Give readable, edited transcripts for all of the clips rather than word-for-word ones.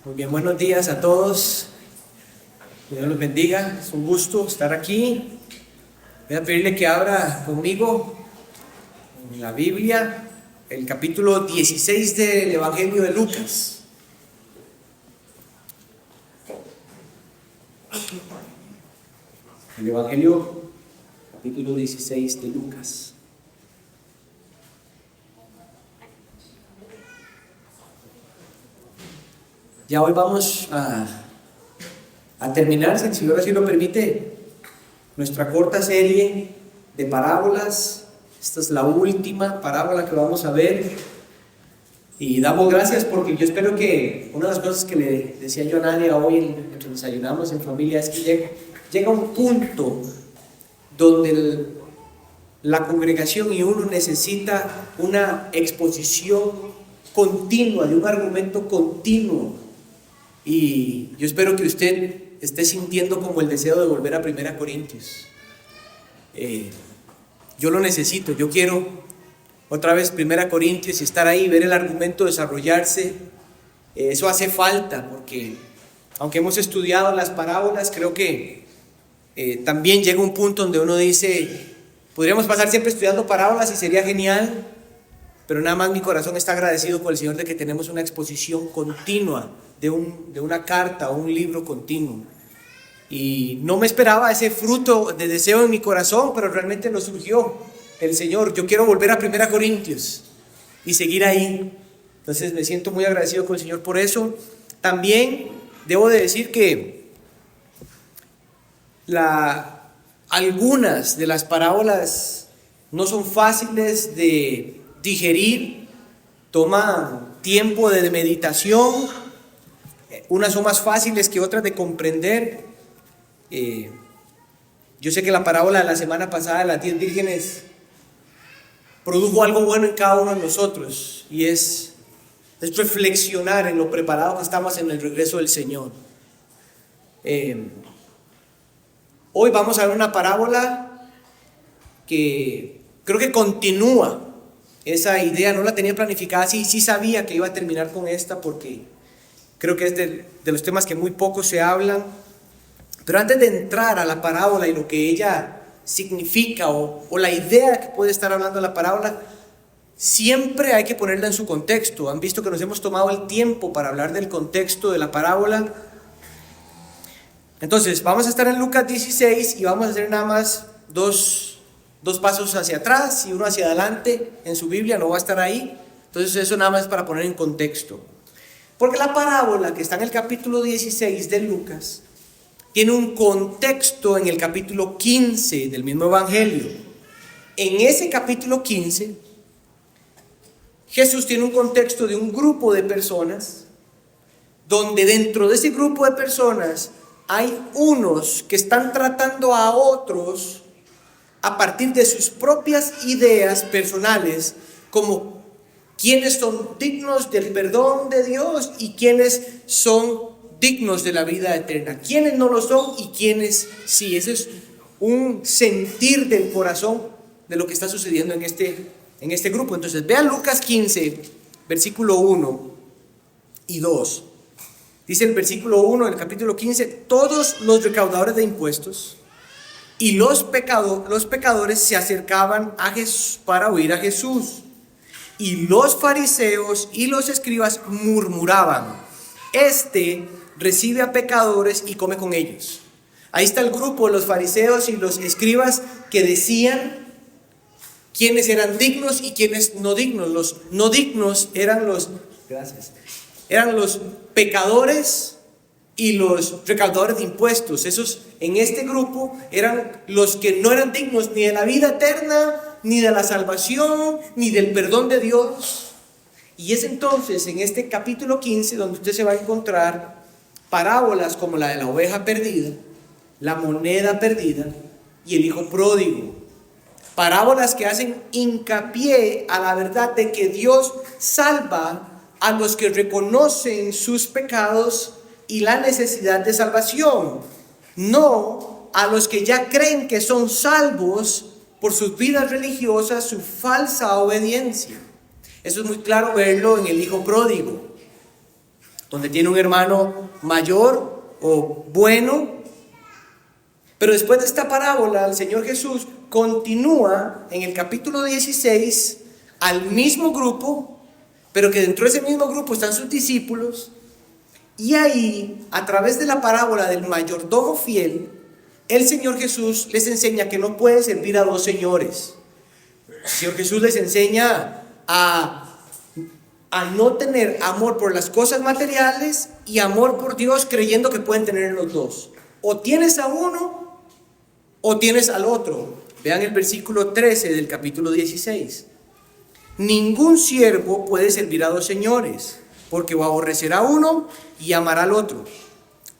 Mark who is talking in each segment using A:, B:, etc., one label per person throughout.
A: Muy bien, buenos días a todos. Dios los bendiga. Es un gusto estar aquí. Voy a pedirle que abra conmigo en la Biblia el capítulo 16 del Evangelio de Lucas. El Evangelio, capítulo 16 de Lucas. Ya hoy vamos a terminar, si el Señor así lo permite, nuestra corta serie de parábolas. Esta es la última parábola que vamos a ver. Y damos gracias porque yo espero que una de las cosas que le decía yo a Nadia hoy mientras desayunamos en familia es que llega un punto donde la congregación y uno necesita una exposición continua, de un argumento continuo. Y yo espero que usted esté sintiendo como el deseo de volver a 1 Corintios. Yo lo necesito, yo quiero otra vez 1 Corintios y estar ahí, ver el argumento desarrollarse. Eso hace falta porque aunque hemos estudiado las parábolas, creo que también llega un punto donde uno dice, podríamos pasar siempre estudiando parábolas y sería genial, pero nada más mi corazón está agradecido con el Señor de que tenemos una exposición continua de una carta o un libro continuo. Y no me esperaba ese fruto de deseo en mi corazón, pero realmente lo surgió el Señor. Yo quiero volver a 1 Corintios y seguir ahí. Entonces me siento muy agradecido con el Señor por eso. También debo de decir que algunas de las parábolas no son fáciles de digerir, toman tiempo de meditación, unas son más fáciles que otras de comprender. Yo sé que la parábola de la semana pasada de las 10 vírgenes produjo algo bueno en cada uno de nosotros, y es reflexionar en lo preparado que estamos en el regreso del Señor. Hoy vamos a ver una parábola que creo que continúa esa idea. No la tenía planificada, sí sabía que iba a terminar con esta porque creo que es de los temas que muy poco se hablan. Pero antes de entrar a la parábola y lo que ella significa o la idea que puede estar hablando la parábola, siempre hay que ponerla en su contexto. Han visto que nos hemos tomado el tiempo para hablar del contexto de la parábola. Entonces vamos a estar en Lucas 16 y vamos a hacer nada más dos pasos hacia atrás y uno hacia adelante. En su Biblia no va a estar ahí. Entonces eso nada más para poner en contexto. Porque la parábola que está en el capítulo 16 de Lucas tiene un contexto en el capítulo 15 del mismo Evangelio. En ese capítulo 15, Jesús tiene un contexto de un grupo de personas, donde dentro de ese grupo de personas hay unos que están tratando a otros a partir de sus propias ideas personales, como quiénes son dignos del perdón de Dios y quiénes son dignos de la vida eterna, quiénes no lo son y quiénes sí. Ese es un sentir del corazón de lo que está sucediendo en este grupo. Entonces vean Lucas 15, versículo 1 y 2. Dice el versículo 1 del capítulo 15: todos los recaudadores de impuestos y los pecadores se acercaban a Jesús para oír a Jesús. Y los fariseos y los escribas murmuraban: este recibe a pecadores y come con ellos. Ahí está el grupo, los fariseos y los escribas, que decían quiénes eran dignos y quiénes no dignos. Los no dignos eran los pecadores y los recaudadores de impuestos. Esos en este grupo eran los que no eran dignos ni de la vida eterna, ni de la salvación, ni del perdón de Dios. Y es entonces en este capítulo 15 donde usted se va a encontrar parábolas como la de la oveja perdida, la moneda perdida y el hijo pródigo. Parábolas que hacen hincapié a la verdad de que Dios salva a los que reconocen sus pecados y la necesidad de salvación, no a los que ya creen que son salvos por sus vidas religiosas, su falsa obediencia. Eso es muy claro verlo en el hijo pródigo, donde tiene un hermano mayor o bueno. Pero después de esta parábola, el Señor Jesús continúa en el capítulo 16 al mismo grupo, pero que dentro de ese mismo grupo están sus discípulos. Y ahí, a través de la parábola del mayordomo fiel, el Señor Jesús les enseña que no pueden servir a dos señores. El Señor Jesús les enseña a no tener amor por las cosas materiales y amor por Dios, creyendo que pueden tener los dos. O tienes a uno o tienes al otro. Vean el versículo 13 del capítulo 16. Ningún siervo puede servir a dos señores, porque o aborrecerá a uno y amará al otro,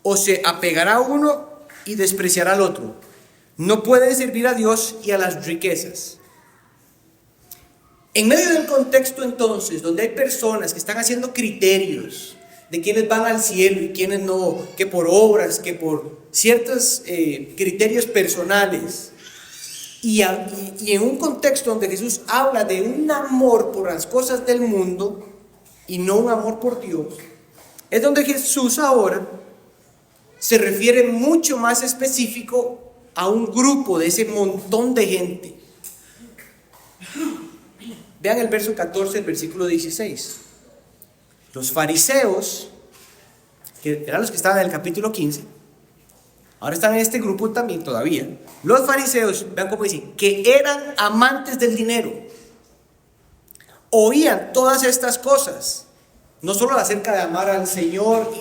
A: o se apegará a uno y despreciará al otro. No pueden servir a Dios y a las riquezas. En medio del contexto entonces, donde hay personas que están haciendo criterios de quienes van al cielo y quienes no, que por obras, que por ciertos criterios personales, y en un contexto donde Jesús habla de un amor por las cosas del mundo y no un amor por Dios, es donde Jesús ahora se refiere mucho más específico a un grupo de ese montón de gente. Vean el verso 14 del versículo 16. Los fariseos, que eran los que estaban en el capítulo 15, ahora están en este grupo también todavía. Los fariseos, vean cómo dice, que eran amantes del dinero, oían todas estas cosas, no solo acerca de amar al Señor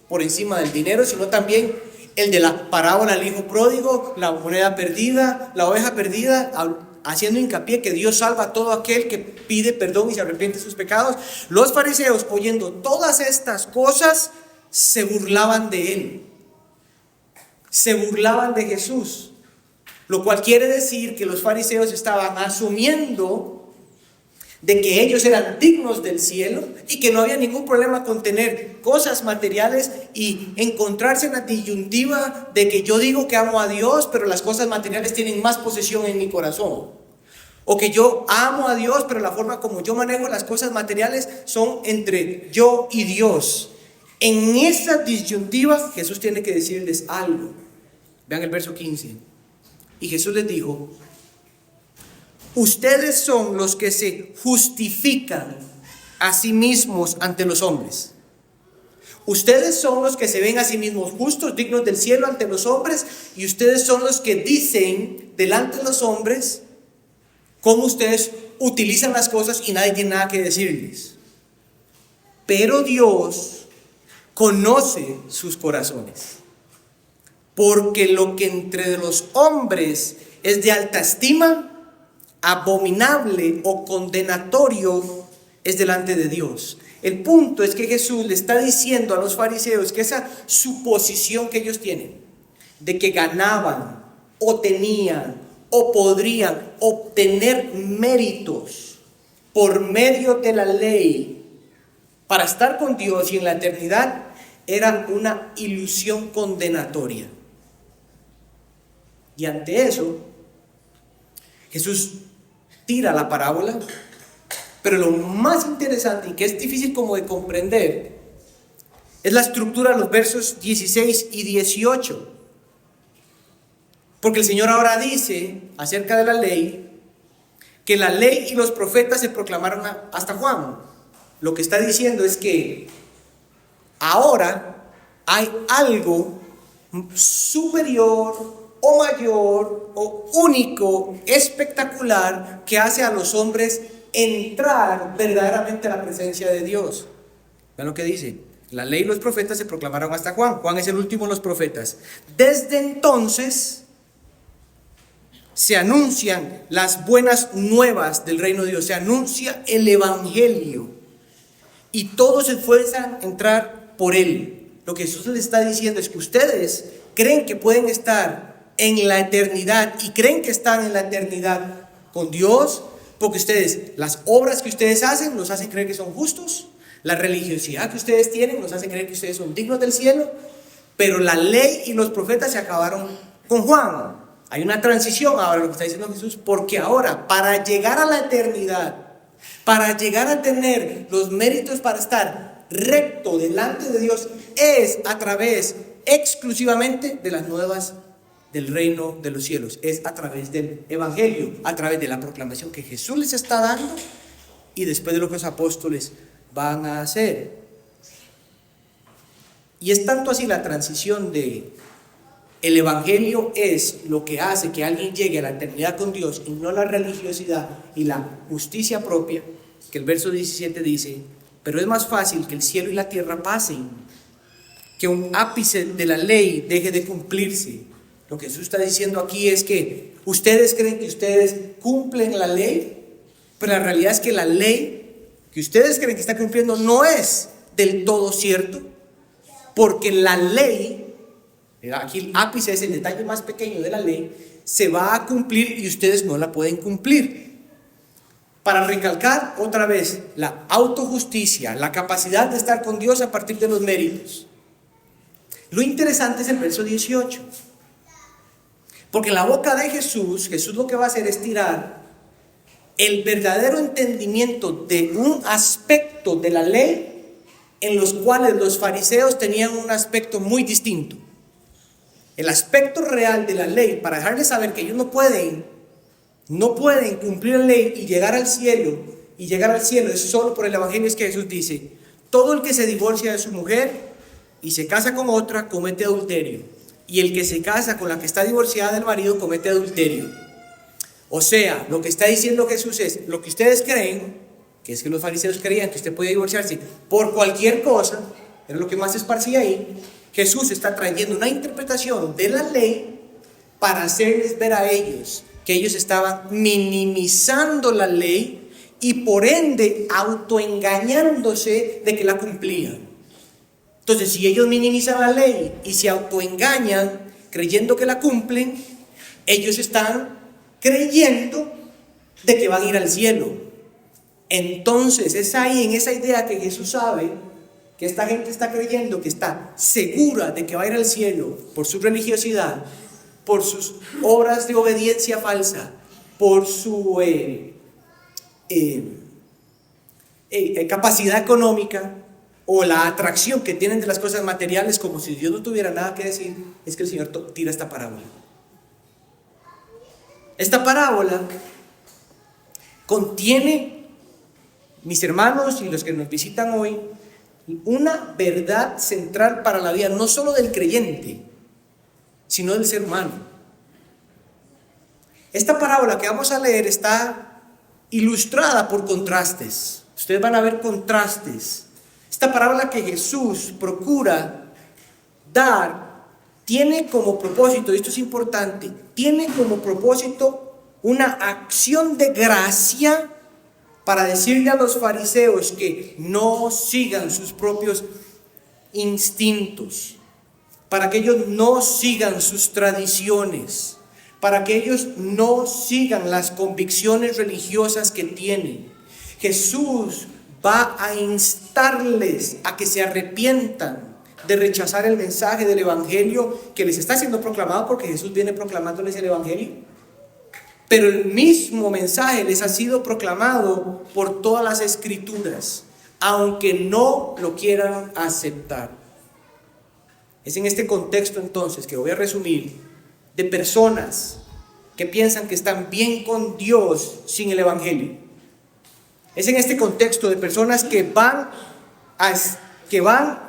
A: por encima del dinero, sino también el de la parábola del hijo pródigo, la moneda perdida, la oveja perdida, haciendo hincapié que Dios salva a todo aquel que pide perdón y se arrepiente de sus pecados. Los fariseos, oyendo todas estas cosas, se burlaban de él, se burlaban de Jesús, lo cual quiere decir que los fariseos estaban asumiendo de que ellos eran dignos del cielo y que no había ningún problema con tener cosas materiales y encontrarse en la disyuntiva de que yo digo que amo a Dios, pero las cosas materiales tienen más posesión en mi corazón. O que yo amo a Dios, pero la forma como yo manejo las cosas materiales son entre yo y Dios. En esa disyuntiva Jesús tiene que decirles algo. Vean el verso 15. Y Jesús les dijo: ustedes son los que se justifican a sí mismos ante los hombres. Ustedes son los que se ven a sí mismos justos, dignos del cielo ante los hombres, y ustedes son los que dicen delante de los hombres cómo ustedes utilizan las cosas y nadie tiene nada que decirles. Pero Dios conoce sus corazones, porque lo que entre los hombres es de alta estima, abominable o condenatorio es delante de Dios. El punto es que Jesús le está diciendo a los fariseos que esa suposición que ellos tienen de que ganaban o tenían o podrían obtener méritos por medio de la ley para estar con Dios y en la eternidad eran una ilusión condenatoria. Y ante eso Jesús tira la parábola, pero lo más interesante y que es difícil como de comprender es la estructura de los versos 16 y 18. Porque el Señor ahora dice acerca de la ley que la ley y los profetas se proclamaron hasta Juan. Lo que está diciendo es que ahora hay algo superior o mayor o único, espectacular, que hace a los hombres entrar verdaderamente a la presencia de Dios. Vean lo que dice: la ley y los profetas se proclamaron hasta Juan. Juan es el último de los profetas. Desde entonces se anuncian las buenas nuevas del reino de Dios, se anuncia el evangelio y todos se esfuerzan a entrar por él. Lo que Jesús les está diciendo es que ustedes creen que pueden estar en la eternidad y creen que están en la eternidad con Dios porque ustedes, las obras que ustedes hacen, los hacen creer que son justos, la religiosidad que ustedes tienen los hacen creer que ustedes son dignos del cielo, pero la ley y los profetas se acabaron con Juan. Hay una transición ahora, lo que está diciendo Jesús, porque ahora, para llegar a la eternidad, Para llegar a tener los méritos para estar recto delante de Dios es a través exclusivamente de las nuevas del reino de los cielos. Es a través del evangelio, a través de la proclamación que Jesús les está dando y después de lo que los apóstoles van a hacer. Y es tanto así la transición de el evangelio es lo que hace que alguien llegue a la eternidad con Dios y no la religiosidad y la justicia propia, que el verso 17 dice: pero es más fácil que el cielo y la tierra pasen, que un ápice de la ley deje de cumplirse. Lo que Jesús está diciendo aquí es que ustedes creen que ustedes cumplen la ley, pero la realidad es que la ley que ustedes creen que está cumpliendo no es del todo cierto, porque la ley, aquí el ápice es el detalle más pequeño de la ley, se va a cumplir y ustedes no la pueden cumplir. Para recalcar otra vez la autojusticia, la capacidad de estar con Dios a partir de los méritos. Lo interesante es el verso 18. Porque en la boca de Jesús lo que va a hacer es tirar el verdadero entendimiento de un aspecto de la ley en los cuales los fariseos tenían un aspecto muy distinto. El aspecto real de la ley, para dejarles saber que ellos no pueden cumplir la ley y llegar al cielo, es solo por el evangelio. Es que Jesús dice: todo el que se divorcia de su mujer y se casa con otra comete adulterio, y el que se casa con la que está divorciada del marido comete adulterio. O sea, lo que está diciendo Jesús es: lo que ustedes creen, que es que los fariseos creían que usted podía divorciarse por cualquier cosa, era lo que más se esparcía ahí. Jesús está trayendo una interpretación de la ley para hacerles ver a ellos que ellos estaban minimizando la ley y por ende autoengañándose de que la cumplían. Entonces, si ellos minimizan la ley y se autoengañan creyendo que la cumplen, ellos están creyendo de que van a ir al cielo. Entonces es ahí, en esa idea, que Jesús sabe que esta gente está creyendo que está segura de que va a ir al cielo por su religiosidad, por sus obras de obediencia falsa, por su capacidad económica o la atracción que tienen de las cosas materiales, como si Dios no tuviera nada que decir. Es que el Señor tira esta parábola. Esta parábola contiene, mis hermanos y los que nos visitan hoy, una verdad central para la vida, no solo del creyente, sino del ser humano. Esta parábola que vamos a leer está ilustrada por contrastes. Ustedes van a ver contrastes. Esta parábola que Jesús procura dar tiene como propósito, y esto es importante, tiene como propósito una acción de gracia para decirle a los fariseos que no sigan sus propios instintos, para que ellos no sigan sus tradiciones, para que ellos no sigan las convicciones religiosas que tienen. Jesús va a instarles a que se arrepientan de rechazar el mensaje del evangelio que les está siendo proclamado, porque Jesús viene proclamándoles el evangelio. Pero el mismo mensaje les ha sido proclamado por todas las escrituras, aunque no lo quieran aceptar. Es en este contexto entonces que voy a resumir, de personas que piensan que están bien con Dios sin el evangelio. Es en este contexto de personas que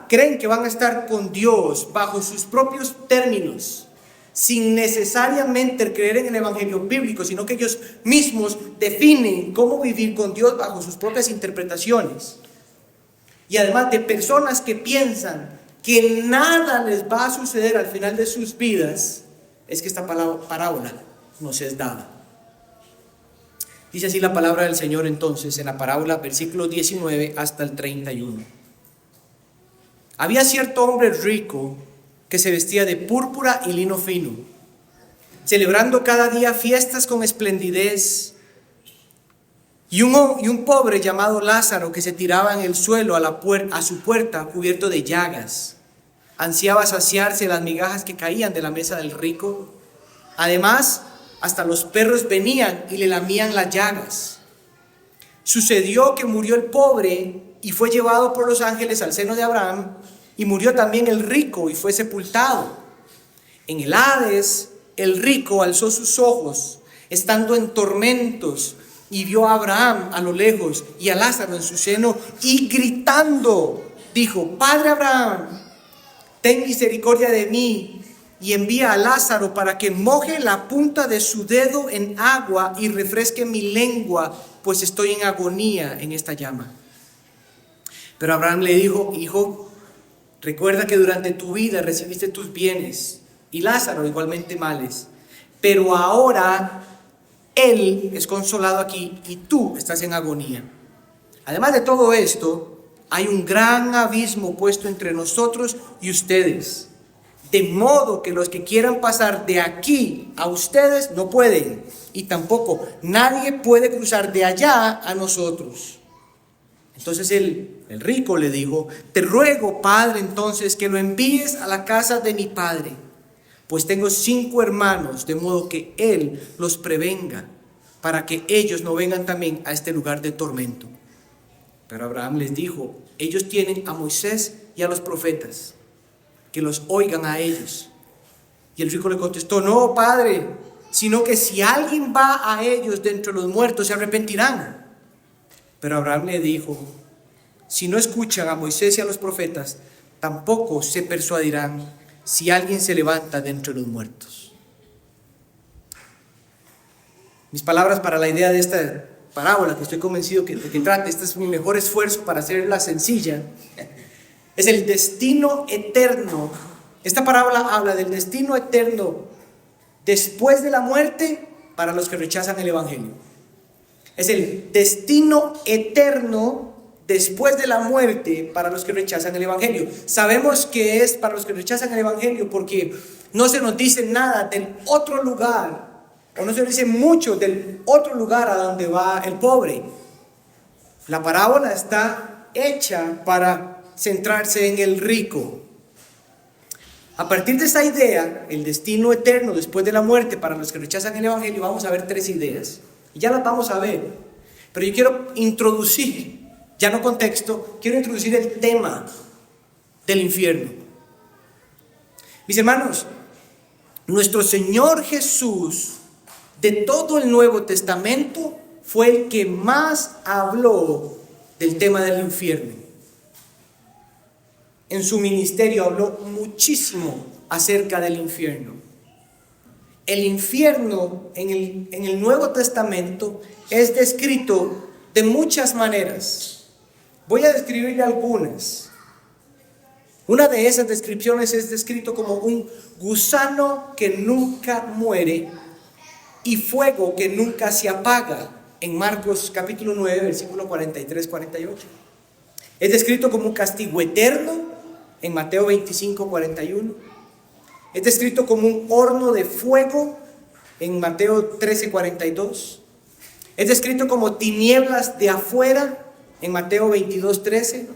A: creen que van a estar con Dios bajo sus propios términos, sin necesariamente creer en el evangelio bíblico, sino que ellos mismos definen cómo vivir con Dios bajo sus propias interpretaciones. Y además de personas que piensan que nada les va a suceder al final de sus vidas, es que esta parábola nos es dada. Dice así la palabra del Señor entonces en la parábola, versículo 19 hasta el 31. Había cierto hombre rico que se vestía de púrpura y lino fino, celebrando cada día fiestas con esplendidez, y un pobre llamado Lázaro que se tiraba en el suelo a su puerta cubierto de llagas. Ansiaba saciarse las migajas que caían de la mesa del rico. Además, hasta los perros venían y le lamían las llagas. Sucedió que murió el pobre y fue llevado por los ángeles al seno de Abraham, y murió también el rico y fue sepultado. En el Hades, el rico alzó sus ojos, estando en tormentos, y vio a Abraham a lo lejos y a Lázaro en su seno, y gritando, dijo: Padre Abraham, ten misericordia de mí, y envía a Lázaro para que moje la punta de su dedo en agua y refresque mi lengua, pues estoy en agonía en esta llama. Pero Abraham le dijo: Hijo, recuerda que durante tu vida recibiste tus bienes, y Lázaro igualmente males, pero ahora él es consolado aquí y tú estás en agonía. Además de todo esto, hay un gran abismo puesto entre nosotros y ustedes, de modo que los que quieran pasar de aquí a ustedes no pueden, y tampoco nadie puede cruzar de allá a nosotros. Entonces el rico le dijo: Te ruego, padre, entonces que lo envíes a la casa de mi padre, pues tengo 5 hermanos, de modo que él los prevenga, para que ellos no vengan también a este lugar de tormento. Pero Abraham les dijo: Ellos tienen a Moisés y a los profetas, que los oigan a ellos. Y el rico le contestó: No, padre, sino que si alguien va a ellos de entre los muertos, se arrepentirán. Pero Abraham le dijo: Si no escuchan a Moisés y a los profetas, tampoco se persuadirán si alguien se levanta de entre los muertos. Mis palabras para la idea de esta parábola, que estoy convencido de que trata, este es mi mejor esfuerzo para hacerla sencilla, es el destino eterno. Esta parábola habla del destino eterno después de la muerte para los que rechazan el Evangelio. Es el destino eterno después de la muerte para los que rechazan el Evangelio. Sabemos que es para los que rechazan el Evangelio porque no se nos dice nada del otro lugar, o no se nos dice mucho del otro lugar a donde va el pobre. La parábola está hecha para centrarse en el rico. A partir de esa idea, el destino eterno después de la muerte para los que rechazan el Evangelio, vamos a ver 3 ideas. Y ya las vamos a ver. Pero yo quiero introducir, ya no contexto, quiero introducir el tema del infierno. Mis hermanos, nuestro Señor Jesús, de todo el Nuevo Testamento, fue el que más habló del tema del infierno. En su ministerio habló muchísimo acerca del infierno. El infierno en el Nuevo Testamento es descrito de muchas maneras. Voy a describir algunas. Una de esas descripciones es descrito como un gusano que nunca muere y fuego que nunca se apaga, en Marcos capítulo 9, versículo 43-48. Es descrito como un castigo eterno, en Mateo 25, 41. Es descrito como un horno de fuego, en Mateo 13, 42. Es descrito como tinieblas de afuera, en Mateo 22, 13.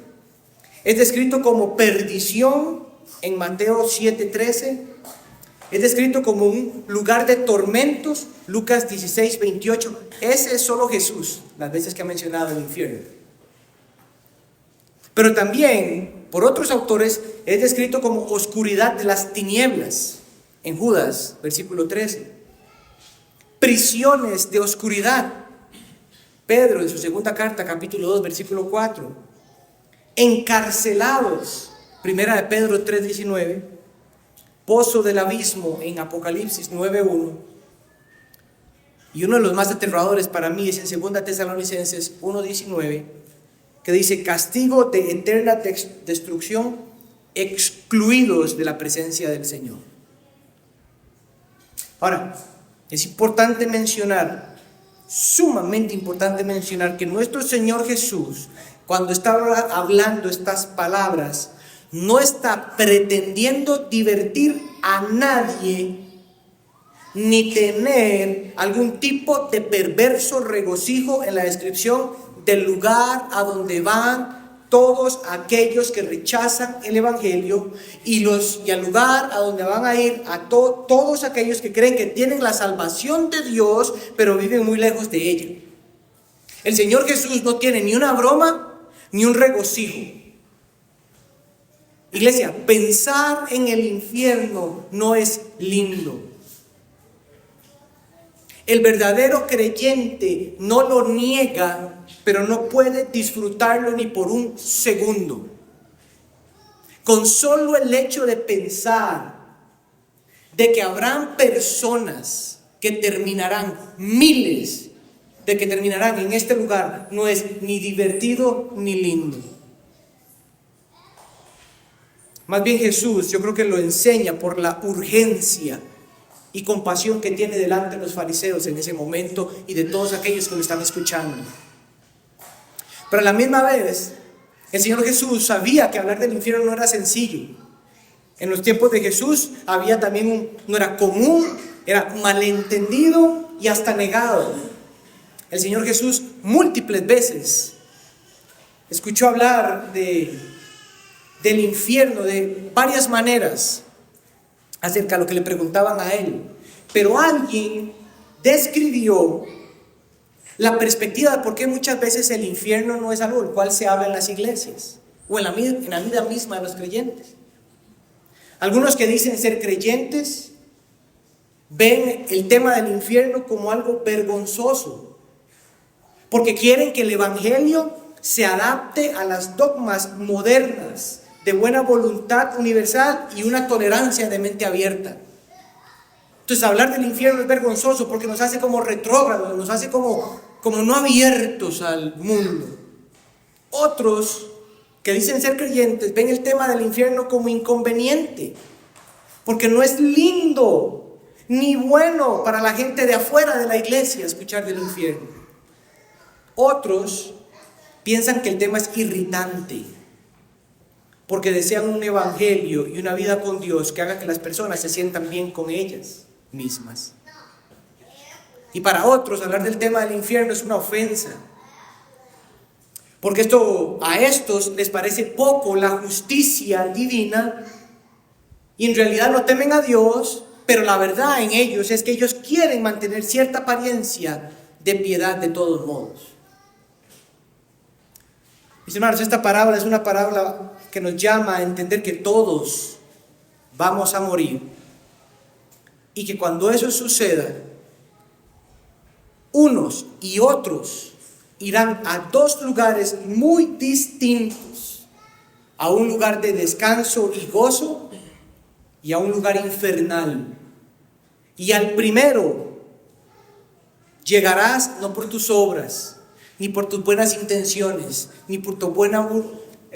A: Es descrito como perdición, en Mateo 7, 13. Es descrito como un lugar de tormentos, Lucas 16, 28. Ese es solo Jesús, las veces que ha mencionado el infierno. Pero también, por otros autores, es descrito como oscuridad de las tinieblas, en Judas, versículo 13. Prisiones de oscuridad, Pedro en su segunda carta, capítulo 2, versículo 4. Encarcelados, primera de Pedro 3, 19. Pozo del abismo en Apocalipsis 9:1. Y uno de los más aterradores para mí es en 2 Tesalonicenses 1:19, que dice: castigo de eterna destrucción, excluidos de la presencia del Señor. Ahora, es importante mencionar, sumamente importante mencionar, que nuestro Señor Jesús, cuando estaba hablando estas palabras, no está pretendiendo divertir a nadie, ni tener algún tipo de perverso regocijo en la descripción del lugar a donde van todos aquellos que rechazan el Evangelio, y al lugar a donde van a ir a todos aquellos que creen que tienen la salvación de Dios, pero viven muy lejos de ella. El Señor Jesús no tiene ni una broma ni un regocijo. Iglesia, pensar en el infierno no es lindo. El verdadero creyente no lo niega, pero no puede disfrutarlo ni por un segundo. Con solo el hecho de pensar de que habrán personas que terminarán, miles de que terminarán en este lugar, no es ni divertido ni lindo. Más bien Jesús, yo creo que lo enseña por la urgencia y compasión que tiene delante de los fariseos en ese momento y de todos aquellos que lo están escuchando. Pero a la misma vez, el Señor Jesús sabía que hablar del infierno no era sencillo. En los tiempos de Jesús había también no era común, era malentendido y hasta negado. El Señor Jesús múltiples veces escuchó hablar del infierno de varias maneras acerca de lo que le preguntaban a él. Pero alguien describió la perspectiva de por qué muchas veces el infierno no es algo del cual se habla en las iglesias o en la vida misma de los creyentes. Algunos que dicen ser creyentes ven el tema del infierno como algo vergonzoso, porque quieren que el evangelio se adapte a las dogmas modernas de buena voluntad universal y una tolerancia de mente abierta. Entonces hablar del infierno es vergonzoso porque nos hace como retrógrados, nos hace como no abiertos al mundo. Otros que dicen ser creyentes ven el tema del infierno como inconveniente, porque no es lindo ni bueno para la gente de afuera de la iglesia escuchar del infierno. Otros piensan que el tema es irritante, porque desean un evangelio y una vida con Dios que haga que las personas se sientan bien con ellas mismas. Y para otros hablar del tema del infierno es una ofensa, porque a estos les parece poco la justicia divina y en realidad no temen a Dios, pero la verdad en ellos es que ellos quieren mantener cierta apariencia de piedad de todos modos. Mis hermanos, esta parábola es una parábola que nos llama a entender que todos vamos a morir y que cuando eso suceda, unos y otros irán a dos lugares muy distintos, a un lugar de descanso y gozo y a un lugar infernal. Y al primero llegarás no por tus obras, ni por tus buenas intenciones, ni por tu buena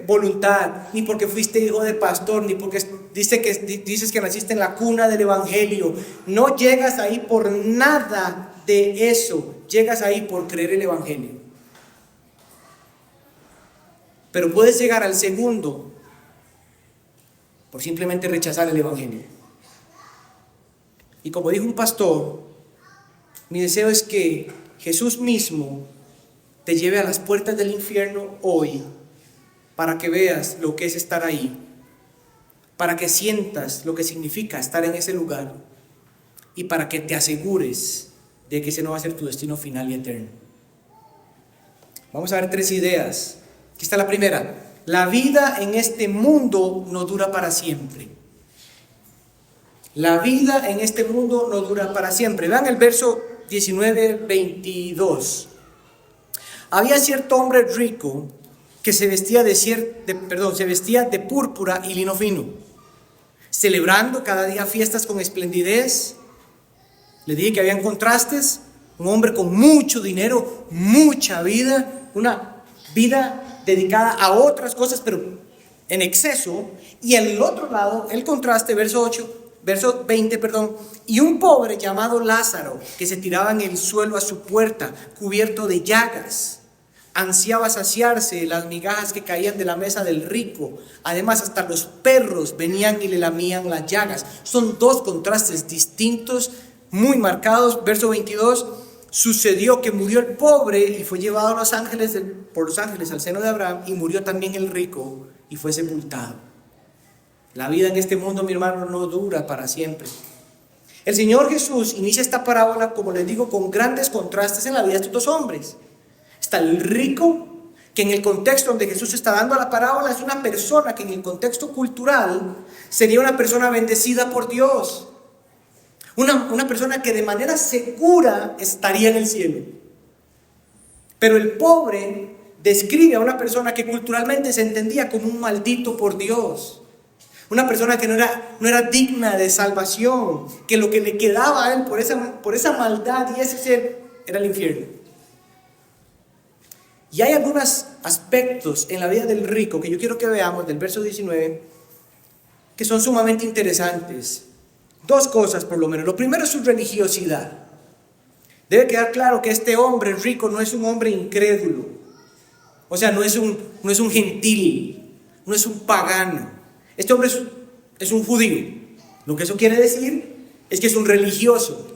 A: voluntad, ni porque fuiste hijo de pastor, ni porque dices que naciste en la cuna del evangelio. No llegas ahí por nada de eso, llegas ahí por creer el evangelio. Pero puedes llegar al segundo por simplemente rechazar el evangelio. Y como dijo un pastor, mi deseo es que Jesús mismo te lleve a las puertas del infierno hoy, para que veas lo que es estar ahí, para que sientas lo que significa estar en ese lugar y para que te asegures de que ese no va a ser tu destino final y eterno. Vamos a ver 3 ideas. Aquí está la primera. La vida en este mundo no dura para siempre. La vida en este mundo no dura para siempre. Vean el verso 19-22. Había cierto hombre rico que se vestía de púrpura y lino fino, celebrando cada día fiestas con esplendidez. Le dije que habían contrastes: un hombre con mucho dinero, mucha vida, una vida dedicada a otras cosas, pero en exceso. Y al otro lado, el contraste, verso 20, y un pobre llamado Lázaro, que se tiraba en el suelo a su puerta, cubierto de llagas. Ansiaba saciarse de las migajas que caían de la mesa del rico. Además, hasta los perros venían y le lamían las llagas. Son 2 contrastes distintos, muy marcados. Verso 22, sucedió que murió el pobre y fue llevado por los ángeles al seno de Abraham, y murió también el rico y fue sepultado. La vida en este mundo, mi hermano, no dura para siempre. El Señor Jesús inicia esta parábola, como les digo, con grandes contrastes en la vida de estos 2 hombres. Está el rico, que en el contexto donde Jesús está dando la parábola es una persona que en el contexto cultural sería una persona bendecida por Dios. Una persona que de manera segura estaría en el cielo. Pero el pobre describe a una persona que culturalmente se entendía como un maldito por Dios. Una persona que no era digna de salvación, que lo que le quedaba a él por esa maldad y ese ser era el infierno. Y hay algunos aspectos en la vida del rico que yo quiero que veamos del verso 19 que son sumamente interesantes. Dos cosas por lo menos. Lo primero es su religiosidad. Debe quedar claro que este hombre rico no es un hombre incrédulo. O sea, no es un gentil, no es un pagano. Este hombre es un judío. Lo que eso quiere decir es que es un religioso.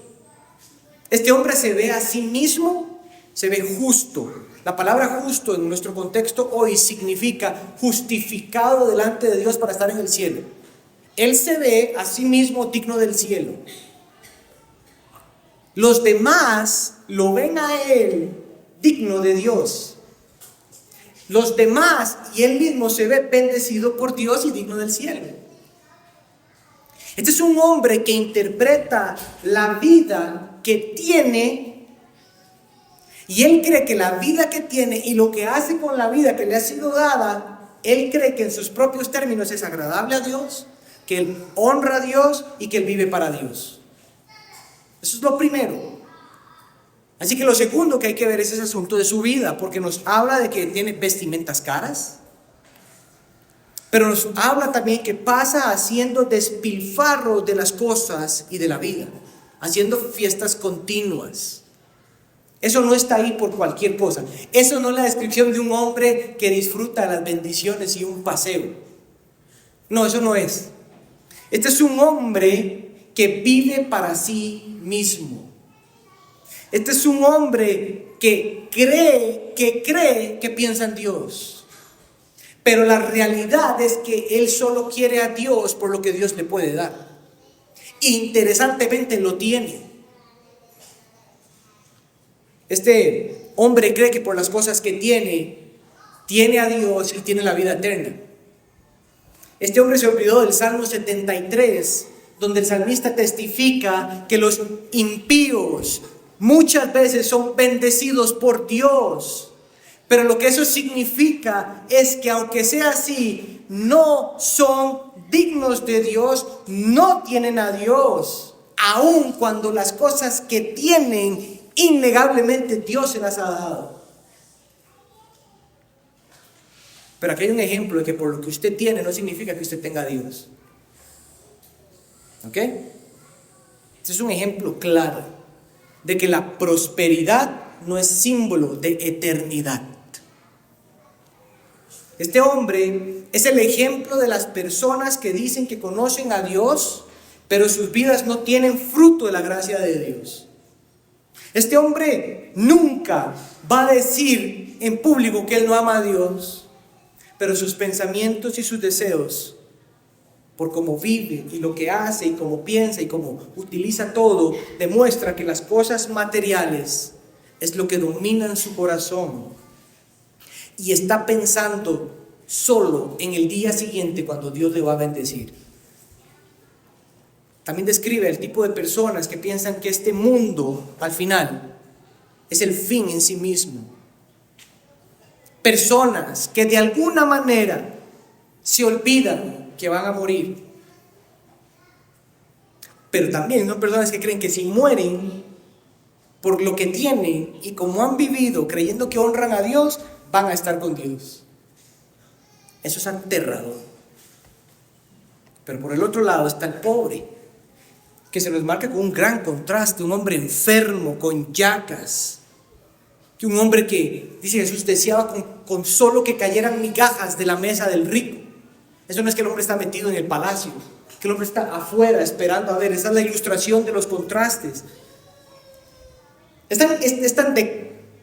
A: Este hombre se ve a sí mismo, se ve justo. La palabra justo en nuestro contexto hoy significa justificado delante de Dios para estar en el cielo. Él se ve a sí mismo digno del cielo. Los demás lo ven a él digno de Dios. Los demás y él mismo se ve bendecido por Dios y digno del cielo. Este es un hombre que interpreta la vida que tiene y él cree que la vida que tiene y lo que hace con la vida que le ha sido dada, él cree que en sus propios términos es agradable a Dios, que él honra a Dios y que él vive para Dios. Eso es lo primero. Así que lo segundo que hay que ver es ese asunto de su vida, porque nos habla de que tiene vestimentas caras, pero nos habla también que pasa haciendo despilfarro de las cosas y de la vida, haciendo fiestas continuas. Eso no está ahí por cualquier cosa. Eso no es la descripción de un hombre que disfruta las bendiciones y un paseo. No, eso no es. Este es un hombre que vive para sí mismo. Este es un hombre que cree que piensa en Dios. Pero la realidad es que él solo quiere a Dios por lo que Dios le puede dar. Interesantemente lo tiene. Este hombre cree que por las cosas que tiene a Dios y tiene la vida eterna. Este hombre se olvidó del Salmo 73, donde el salmista testifica que los impíos muchas veces son bendecidos por Dios. Pero lo que eso significa es que aunque sea así, no son dignos de Dios, no tienen a Dios, aun cuando las cosas que tienen, innegablemente Dios se las ha dado. Pero aquí hay un ejemplo de que por lo que usted tiene no significa que usted tenga a Dios. ¿Ok? Este es un ejemplo claro de que la prosperidad no es símbolo de eternidad. Este hombre es el ejemplo de las personas que dicen que conocen a Dios, pero sus vidas no tienen fruto de la gracia de Dios. Este hombre nunca va a decir en público que él no ama a Dios, pero sus pensamientos y sus deseos, por cómo vive y lo que hace y cómo piensa y cómo utiliza todo, demuestra que las cosas materiales es lo que domina en su corazón. Y está pensando solo en el día siguiente cuando Dios le va a bendecir. También describe el tipo de personas que piensan que este mundo, al final, es el fin en sí mismo. Personas que de alguna manera se olvidan que van a morir. Pero también son personas que creen que si mueren por lo que tienen y como han vivido creyendo que honran a Dios, van a estar con Dios. Eso es aterrador. Pero por el otro lado está el pobre, que se nos marca con un gran contraste, un hombre enfermo, con llacas, que un hombre que, dice Jesús, deseaba con solo que cayeran migajas de la mesa del rico. Eso no es que el hombre está metido en el palacio, que el hombre está afuera esperando a ver. Esa es la ilustración de los contrastes. Es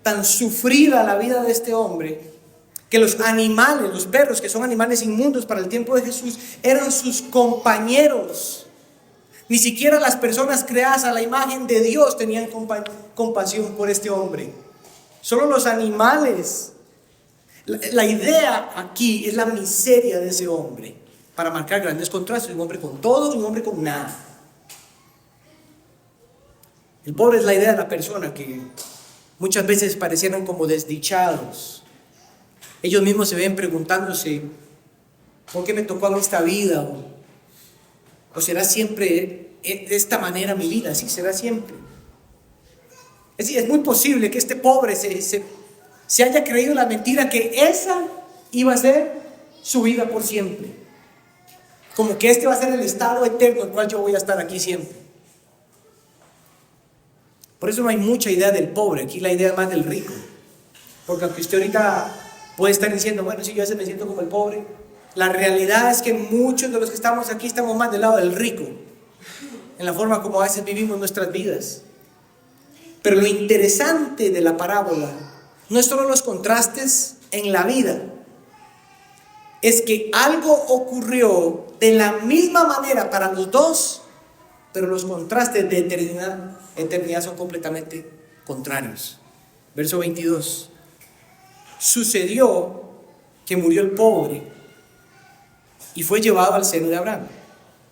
A: tan sufrida la vida de este hombre que los animales, los perros, que son animales inmundos para el tiempo de Jesús, eran sus compañeros. Ni siquiera las personas creadas a la imagen de Dios tenían compasión por este hombre. Solo los animales. La idea aquí es la miseria de ese hombre, para marcar grandes contrastes, un hombre con todo y un hombre con nada. El pobre es la idea de la persona que muchas veces parecieran como desdichados. Ellos mismos se ven preguntándose, ¿por qué me tocó a mí esta vida? ¿O será siempre de esta manera mi vida? ¿Sí será siempre? Es decir, es muy posible que este pobre se haya creído la mentira que esa iba a ser su vida por siempre. Como que este va a ser el estado eterno en el cual yo voy a estar aquí siempre. Por eso no hay mucha idea del pobre, aquí la idea es más del rico. Porque aunque usted ahorita puede estar diciendo, bueno, si yo a veces me siento como el pobre, la realidad es que muchos de los que estamos aquí estamos más del lado del rico, en la forma como a veces vivimos nuestras vidas. Pero lo interesante de la parábola no es solo los contrastes en la vida, es que algo ocurrió de la misma manera para los dos, pero los contrastes de eternidad son completamente contrarios. Verso 22. Sucedió que murió el pobre y fue llevado al seno de Abraham.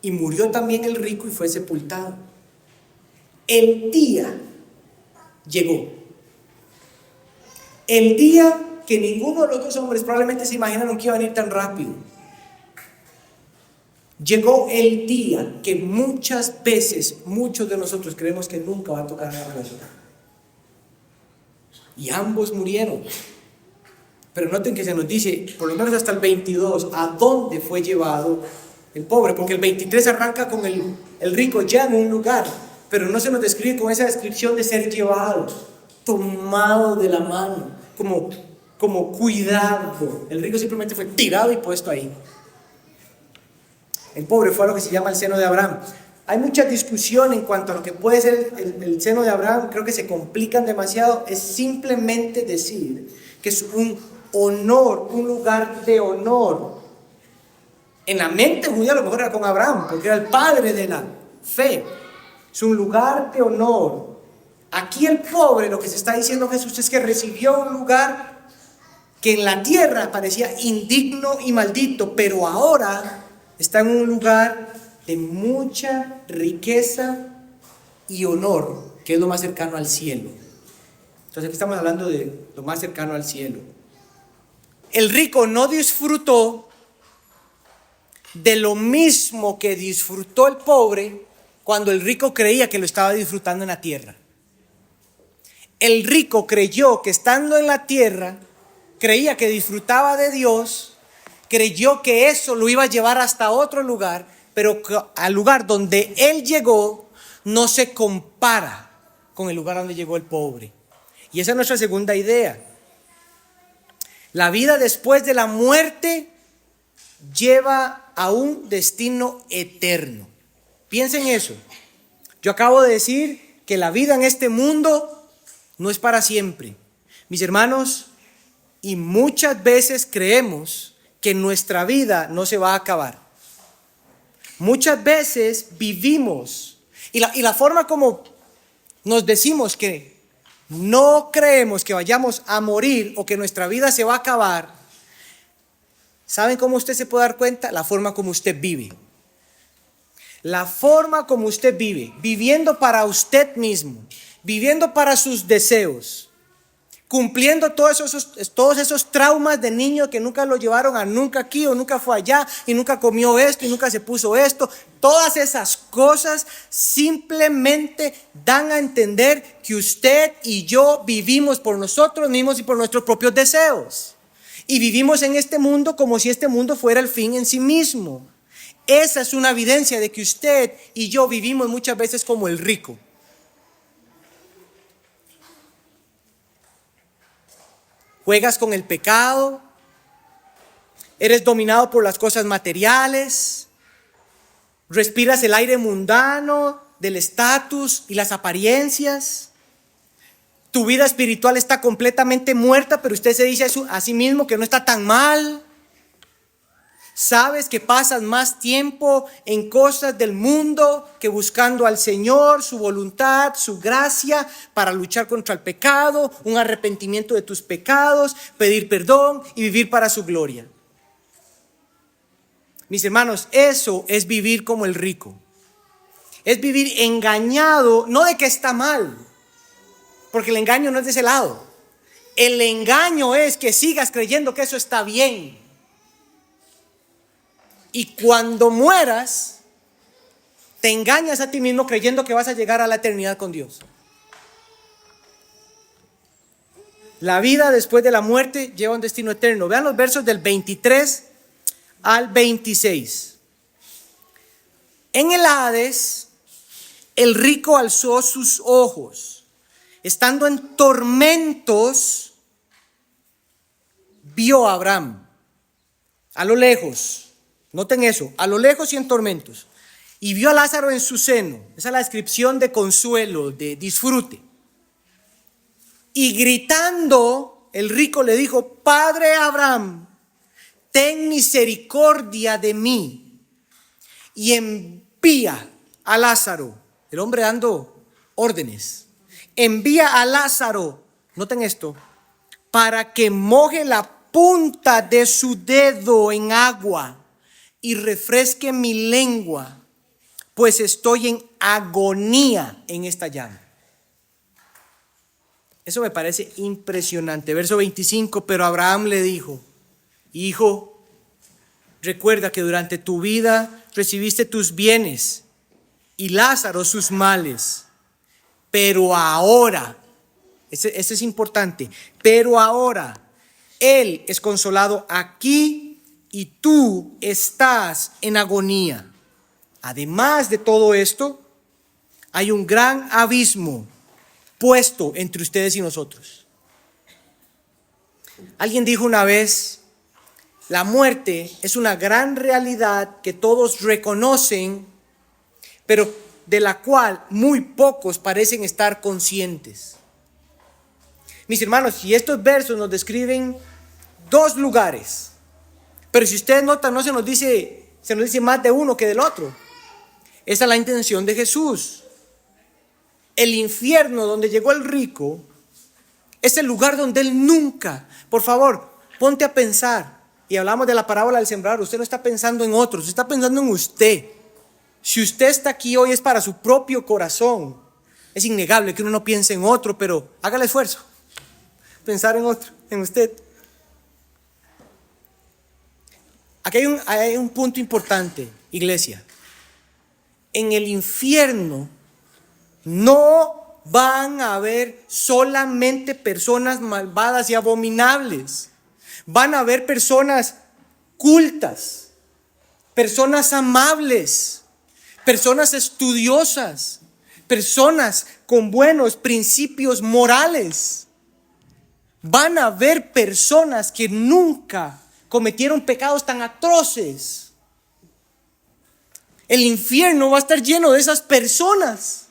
A: Y murió también el rico y fue sepultado. El día llegó. El día que ninguno de los dos hombres probablemente se imaginaron que iba a venir tan rápido. Llegó el día que muchas veces muchos de nosotros creemos que nunca va a tocar a nosotros. Y ambos murieron. Pero noten que se nos dice, por lo menos hasta el 22, a dónde fue llevado el pobre, porque el 23 arranca con el rico ya en un lugar, pero no se nos describe con esa descripción de ser llevado, tomado de la mano, como cuidado. El rico simplemente fue tirado y puesto ahí. El pobre fue a lo que se llama el seno de Abraham. Hay mucha discusión en cuanto a lo que puede ser el seno de Abraham. Creo que se complican demasiado. Es simplemente decir que es un honor, un lugar de honor. En la mente judía a lo mejor era con Abraham, porque era el padre de la fe. Es un lugar de honor. Aquí el pobre, lo que se está diciendo Jesús es que recibió un lugar que en la tierra parecía indigno y maldito, pero ahora está en un lugar de mucha riqueza y honor, que es lo más cercano al cielo. Entonces aquí estamos hablando de lo más cercano al cielo. El rico no disfrutó de lo mismo que disfrutó el pobre cuando el rico creía que lo estaba disfrutando en la tierra. El rico creyó que estando en la tierra, creía que disfrutaba de Dios, creyó que eso lo iba a llevar hasta otro lugar, pero al lugar donde él llegó no se compara con el lugar donde llegó el pobre. Y esa es nuestra segunda idea. La vida después de la muerte lleva a un destino eterno. Piensen eso. Yo acabo de decir que la vida en este mundo no es para siempre. Mis hermanos, y muchas veces creemos que nuestra vida no se va a acabar. Muchas veces vivimos, y la forma como nos decimos que no creemos que vayamos a morir o que nuestra vida se va a acabar, ¿saben cómo usted se puede dar cuenta? La forma como usted vive. La forma como usted vive, viviendo para usted mismo, viviendo para sus deseos, cumpliendo todos esos traumas de niño que nunca lo llevaron a nunca aquí o nunca fue allá y nunca comió esto y nunca se puso esto. Todas esas cosas simplemente dan a entender que usted y yo vivimos por nosotros mismos y por nuestros propios deseos. Y vivimos en este mundo como si este mundo fuera el fin en sí mismo. Esa es una evidencia de que usted y yo vivimos muchas veces como el rico. Juegas con el pecado, eres dominado por las cosas materiales, respiras el aire mundano del estatus y las apariencias. Tu vida espiritual está completamente muerta, pero usted se dice a sí mismo que no está tan mal. Sabes que pasas más tiempo en cosas del mundo que buscando al Señor, su voluntad, su gracia para luchar contra el pecado, un arrepentimiento de tus pecados, pedir perdón y vivir para su gloria. Mis hermanos, eso es vivir como el rico. Es vivir engañado, no de que está mal, porque el engaño no es de ese lado. El engaño es que sigas creyendo que eso está bien. Y cuando mueras, te engañas a ti mismo creyendo que vas a llegar a la eternidad con Dios. La vida después de la muerte lleva un destino eterno. Vean los versos del 23 al 26. En el Hades, el rico alzó sus ojos. Estando en tormentos, vio a Abraham a lo lejos. Noten eso, a lo lejos y en tormentos. Y vio a Lázaro en su seno. Esa es la descripción de consuelo, de disfrute. Y gritando, el rico le dijo: Padre Abraham, ten misericordia de mí y envía a Lázaro. El hombre dando órdenes. Envía a Lázaro, noten esto, para que moje la punta de su dedo en agua y refresque mi lengua, pues estoy en agonía en esta llama. Eso me parece impresionante. Verso 25, pero Abraham le dijo: Hijo, recuerda que durante tu vida recibiste tus bienes y Lázaro sus males. Pero ahora, ese es importante, pero ahora él es consolado aquí y tú estás en agonía. Además de todo esto, hay un gran abismo puesto entre ustedes y nosotros. Alguien dijo una vez: la muerte es una gran realidad que todos reconocen, pero de la cual muy pocos parecen estar conscientes. Mis hermanos, y estos versos nos describen dos lugares, pero si ustedes notan, no se nos dice más de uno que del otro. Esa es la intención de Jesús. El infierno donde llegó el rico es el lugar donde él nunca, por favor, ponte a pensar, y hablamos de la parábola del sembrador. Usted no está pensando en otros, está pensando en usted. Si usted está aquí hoy es para su propio corazón. Es innegable que uno no piense en otro, pero haga el esfuerzo. Pensar en otro, en usted. Aquí hay un punto importante, iglesia. En el infierno no van a haber solamente personas malvadas y abominables. Van a haber personas cultas, personas amables, personas estudiosas, personas con buenos principios morales. Van a haber personas que nunca cometieron pecados tan atroces. El infierno va a estar lleno de esas personas.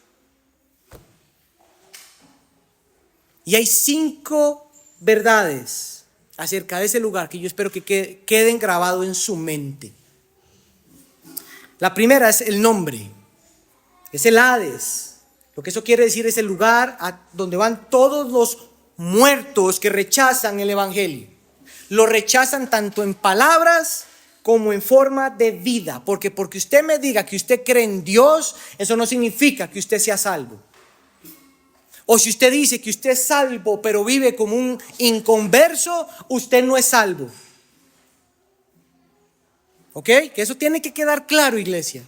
A: Y hay 5 verdades acerca de ese lugar que yo espero que queden grabados en su mente. La primera es el nombre, es el Hades. Lo que eso quiere decir es el lugar a donde van todos los muertos que rechazan el evangelio. Lo rechazan tanto en palabras como en forma de vida. Porque usted me diga que usted cree en Dios, eso no significa que usted sea salvo. O si usted dice que usted es salvo pero vive como un inconverso, usted no es salvo. ¿Ok? Que eso tiene que quedar claro, iglesia.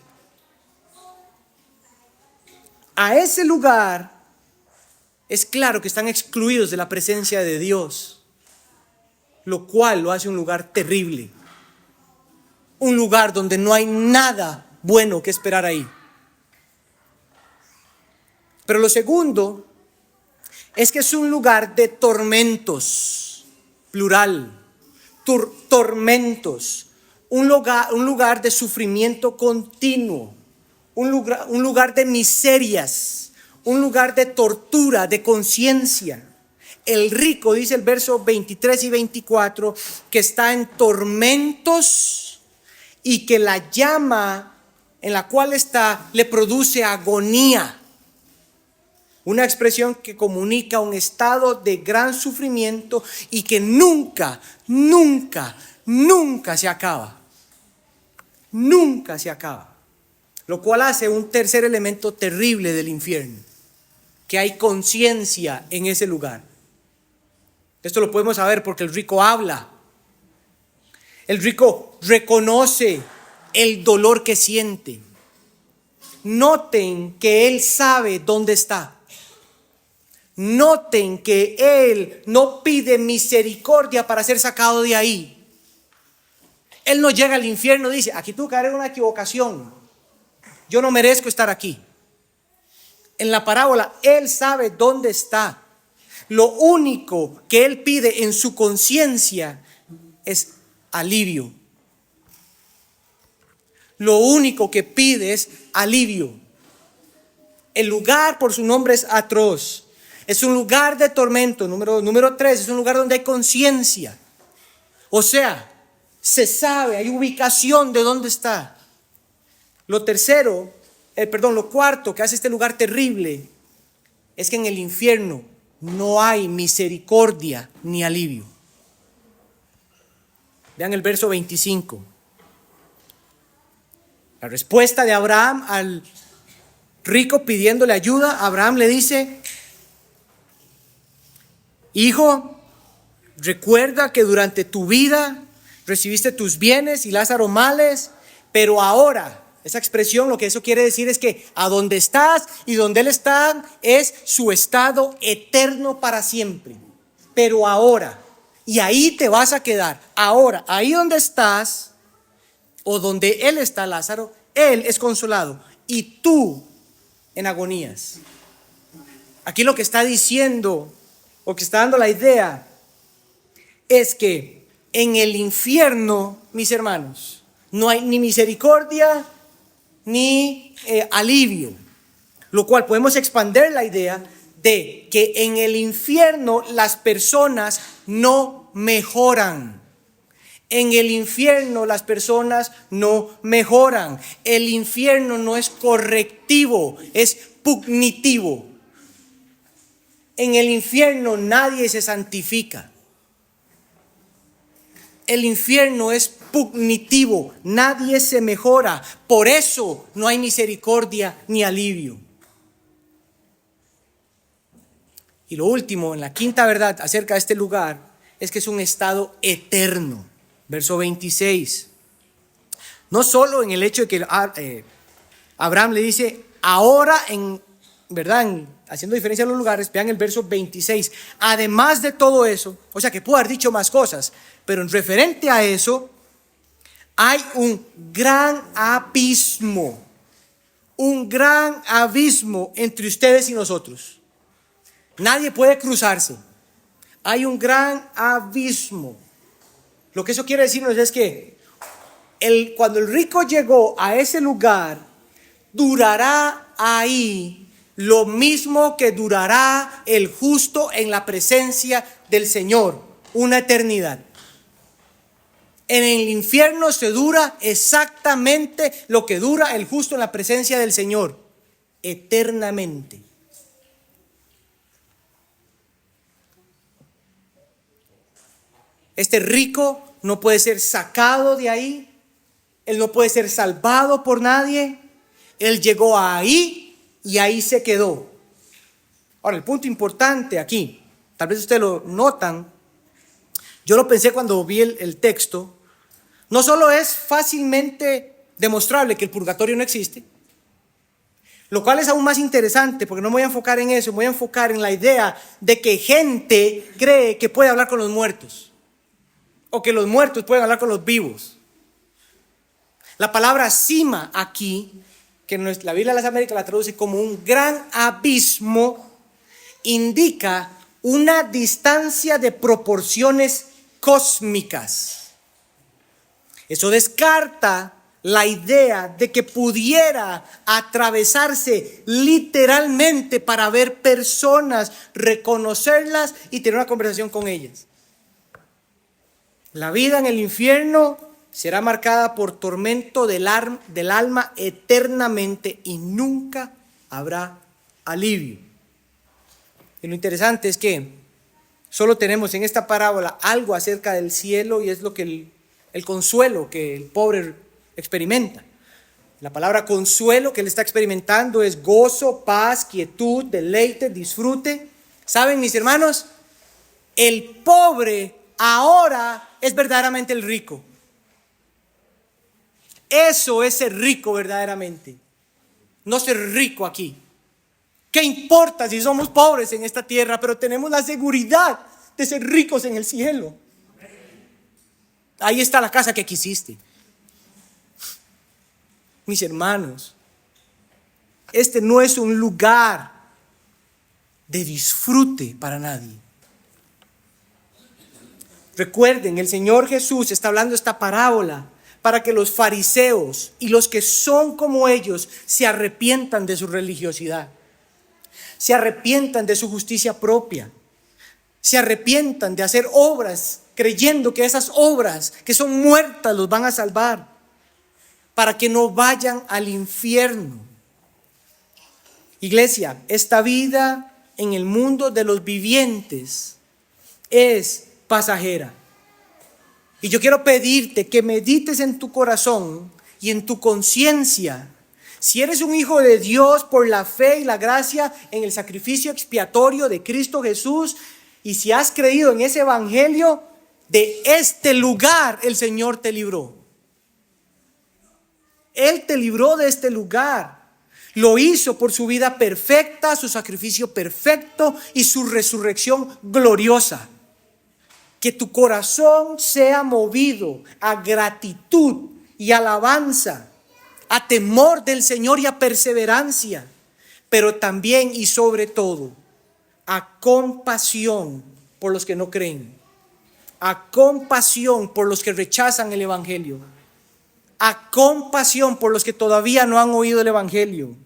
A: A ese lugar es claro que están excluidos de la presencia de Dios, lo cual lo hace un lugar terrible. Un lugar donde no hay nada bueno que esperar ahí. Pero lo segundo es que es un lugar de tormentos, plural, tormentos. Un lugar de sufrimiento continuo, un lugar de miserias, un lugar de tortura, de conciencia. El rico, dice el verso 23 y 24, que está en tormentos, y que la llama en la cual está le produce agonía. Una expresión que comunica un estado de gran sufrimiento y que nunca se acaba. Nunca se acaba. Lo cual hace un tercer elemento terrible del infierno, que hay conciencia en ese lugar. Esto lo podemos saber porque el rico habla. El rico reconoce el dolor que siente. Noten que él sabe dónde está. Noten que él no pide misericordia para ser sacado de ahí. Él no llega al infierno y dice: aquí tuve que haber una equivocación, yo no merezco estar aquí. En la parábola él sabe dónde está. Lo único que él pide en su conciencia es alivio. Lo único que pide es alivio. El lugar por su nombre es atroz. Es un lugar de tormento. Número 3, es un lugar donde hay conciencia. O sea, se sabe, hay ubicación de dónde está. Lo cuarto que hace este lugar terrible es que en el infierno no hay misericordia ni alivio. Vean el verso 25. La respuesta de Abraham al rico pidiéndole ayuda. Abraham le dice: hijo, recuerda que durante tu vida recibiste tus bienes y Lázaro males, pero ahora, esa expresión lo que eso quiere decir es que a donde estás y donde él está es su estado eterno para siempre. Pero ahora, y ahí te vas a quedar. Ahora, ahí donde estás o donde él está, Lázaro, él es consolado y tú en agonías. Aquí lo que está diciendo, o que está dando la idea, es que en el infierno, mis hermanos, no hay ni misericordia ni alivio. Lo cual podemos expandir la idea de que en el infierno las personas no mejoran. En el infierno las personas no mejoran. El infierno no es correctivo, es punitivo. En el infierno nadie se santifica. El infierno es punitivo, nadie se mejora. Por eso no hay misericordia ni alivio. Y lo último, en la quinta verdad acerca de este lugar, es que es un estado eterno. Verso 26. No solo en el hecho de que Abraham le dice ahora, haciendo diferencia a los lugares, vean el verso 26. Además de todo eso, o sea que pudo haber dicho más cosas, pero en referente a eso, hay un gran abismo entre ustedes y nosotros. Nadie puede cruzarse. Hay un gran abismo. Lo que eso quiere decirnos es que cuando el rico llegó a ese lugar, durará ahí lo mismo que durará el justo en la presencia del Señor, una eternidad. En el infierno se dura exactamente lo que dura el justo en la presencia del Señor, eternamente. Este rico no puede ser sacado de ahí. Él no puede ser salvado por nadie. Él llegó ahí y ahí se quedó. Ahora, el punto importante aquí, tal vez ustedes lo notan, yo lo pensé cuando vi el texto, no solo es fácilmente demostrable que el purgatorio no existe, lo cual es aún más interesante porque no me voy a enfocar en eso, me voy a enfocar en la idea de que gente cree que puede hablar con los muertos o que los muertos pueden hablar con los vivos. La palabra sima aquí, que la Biblia de las Américas la traduce como un gran abismo, indica una distancia de proporciones cósmicas. Eso descarta la idea de que pudiera atravesarse literalmente para ver personas, reconocerlas y tener una conversación con ellas. La vida en el infierno será marcada por tormento del alma eternamente y nunca habrá alivio. Y lo interesante es que solo tenemos en esta parábola algo acerca del cielo y es lo que el consuelo que el pobre experimenta. La palabra consuelo que él está experimentando es gozo, paz, quietud, deleite, disfrute. ¿Saben, mis hermanos? El pobre ahora es verdaderamente el rico. Eso es ser rico verdaderamente. No ser rico aquí. ¿Qué importa si somos pobres en esta tierra, pero tenemos la seguridad de ser ricos en el cielo? Ahí está la casa que quisiste. Mis hermanos, este no es un lugar de disfrute para nadie. Recuerden, el Señor Jesús está hablando esta parábola para que los fariseos y los que son como ellos se arrepientan de su religiosidad, se arrepientan de su justicia propia, se arrepientan de hacer obras creyendo que esas obras que son muertas los van a salvar, para que no vayan al infierno. Iglesia, esta vida en el mundo de los vivientes es pasajera. Y yo quiero pedirte que medites en tu corazón y en tu conciencia. Si eres un hijo de Dios por la fe y la gracia en el sacrificio expiatorio de Cristo Jesús, y si has creído en ese evangelio, de este lugar el Señor te libró. Él te libró de este lugar. Lo hizo por su vida perfecta, su sacrificio perfecto y su resurrección gloriosa. Que tu corazón sea movido a gratitud y alabanza, a temor del Señor y a perseverancia, pero también y sobre todo a compasión por los que no creen, a compasión por los que rechazan el evangelio, a compasión por los que todavía no han oído el evangelio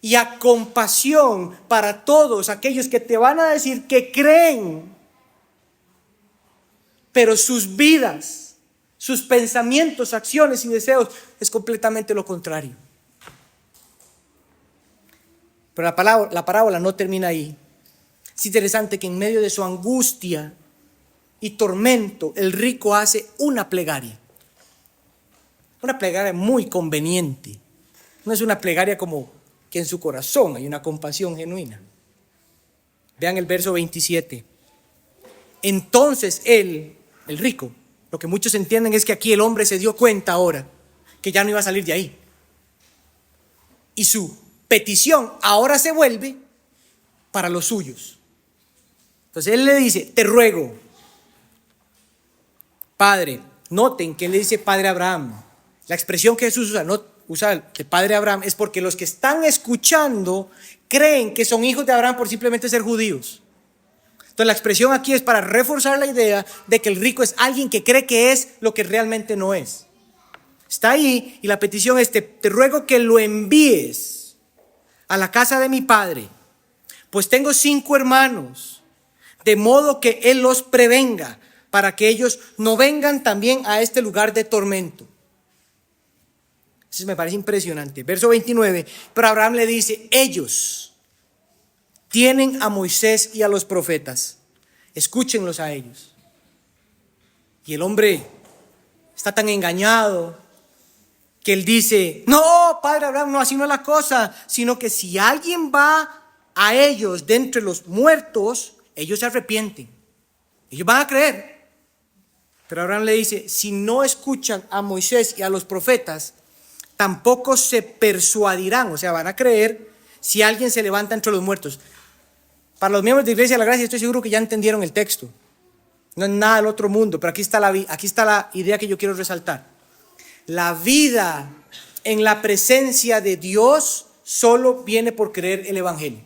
A: y a compasión para todos aquellos que te van a decir que creen, pero sus vidas, sus pensamientos, acciones y deseos es completamente lo contrario. Pero la parábola no termina ahí. Es interesante que en medio de su angustia y tormento, el rico hace una plegaria. Una plegaria muy conveniente. No es una plegaria como que en su corazón hay una compasión genuina. Vean el verso 27. Entonces él, el rico, lo que muchos entienden es que aquí el hombre se dio cuenta ahora que ya no iba a salir de ahí. Y su petición ahora se vuelve para los suyos. Entonces él le dice, te ruego, Padre. Noten que él le dice Padre Abraham. La expresión que Jesús usa de Padre Abraham es porque los que están escuchando creen que son hijos de Abraham por simplemente ser judíos. Entonces la expresión aquí es para reforzar la idea de que el rico es alguien que cree que es lo que realmente no es. Está ahí y la petición es, te ruego que lo envíes a la casa de mi padre, pues tengo 5 hermanos, de modo que él los prevenga para que ellos no vengan también a este lugar de tormento. Eso me parece impresionante. Verso 29, pero Abraham le dice, ellos tienen a Moisés y a los profetas, escúchenlos a ellos. Y el hombre está tan engañado que él dice, no, Padre Abraham, no, así no es la cosa, sino que si alguien va a ellos de entre los muertos, ellos se arrepienten, ellos van a creer. Pero Abraham le dice, si no escuchan a Moisés y a los profetas, tampoco se persuadirán, o sea, van a creer si alguien se levanta entre los muertos. Para los miembros de Iglesia de la Gracia estoy seguro que ya entendieron el texto. No es nada del otro mundo, pero aquí está la idea que yo quiero resaltar. La vida en la presencia de Dios solo viene por creer el evangelio.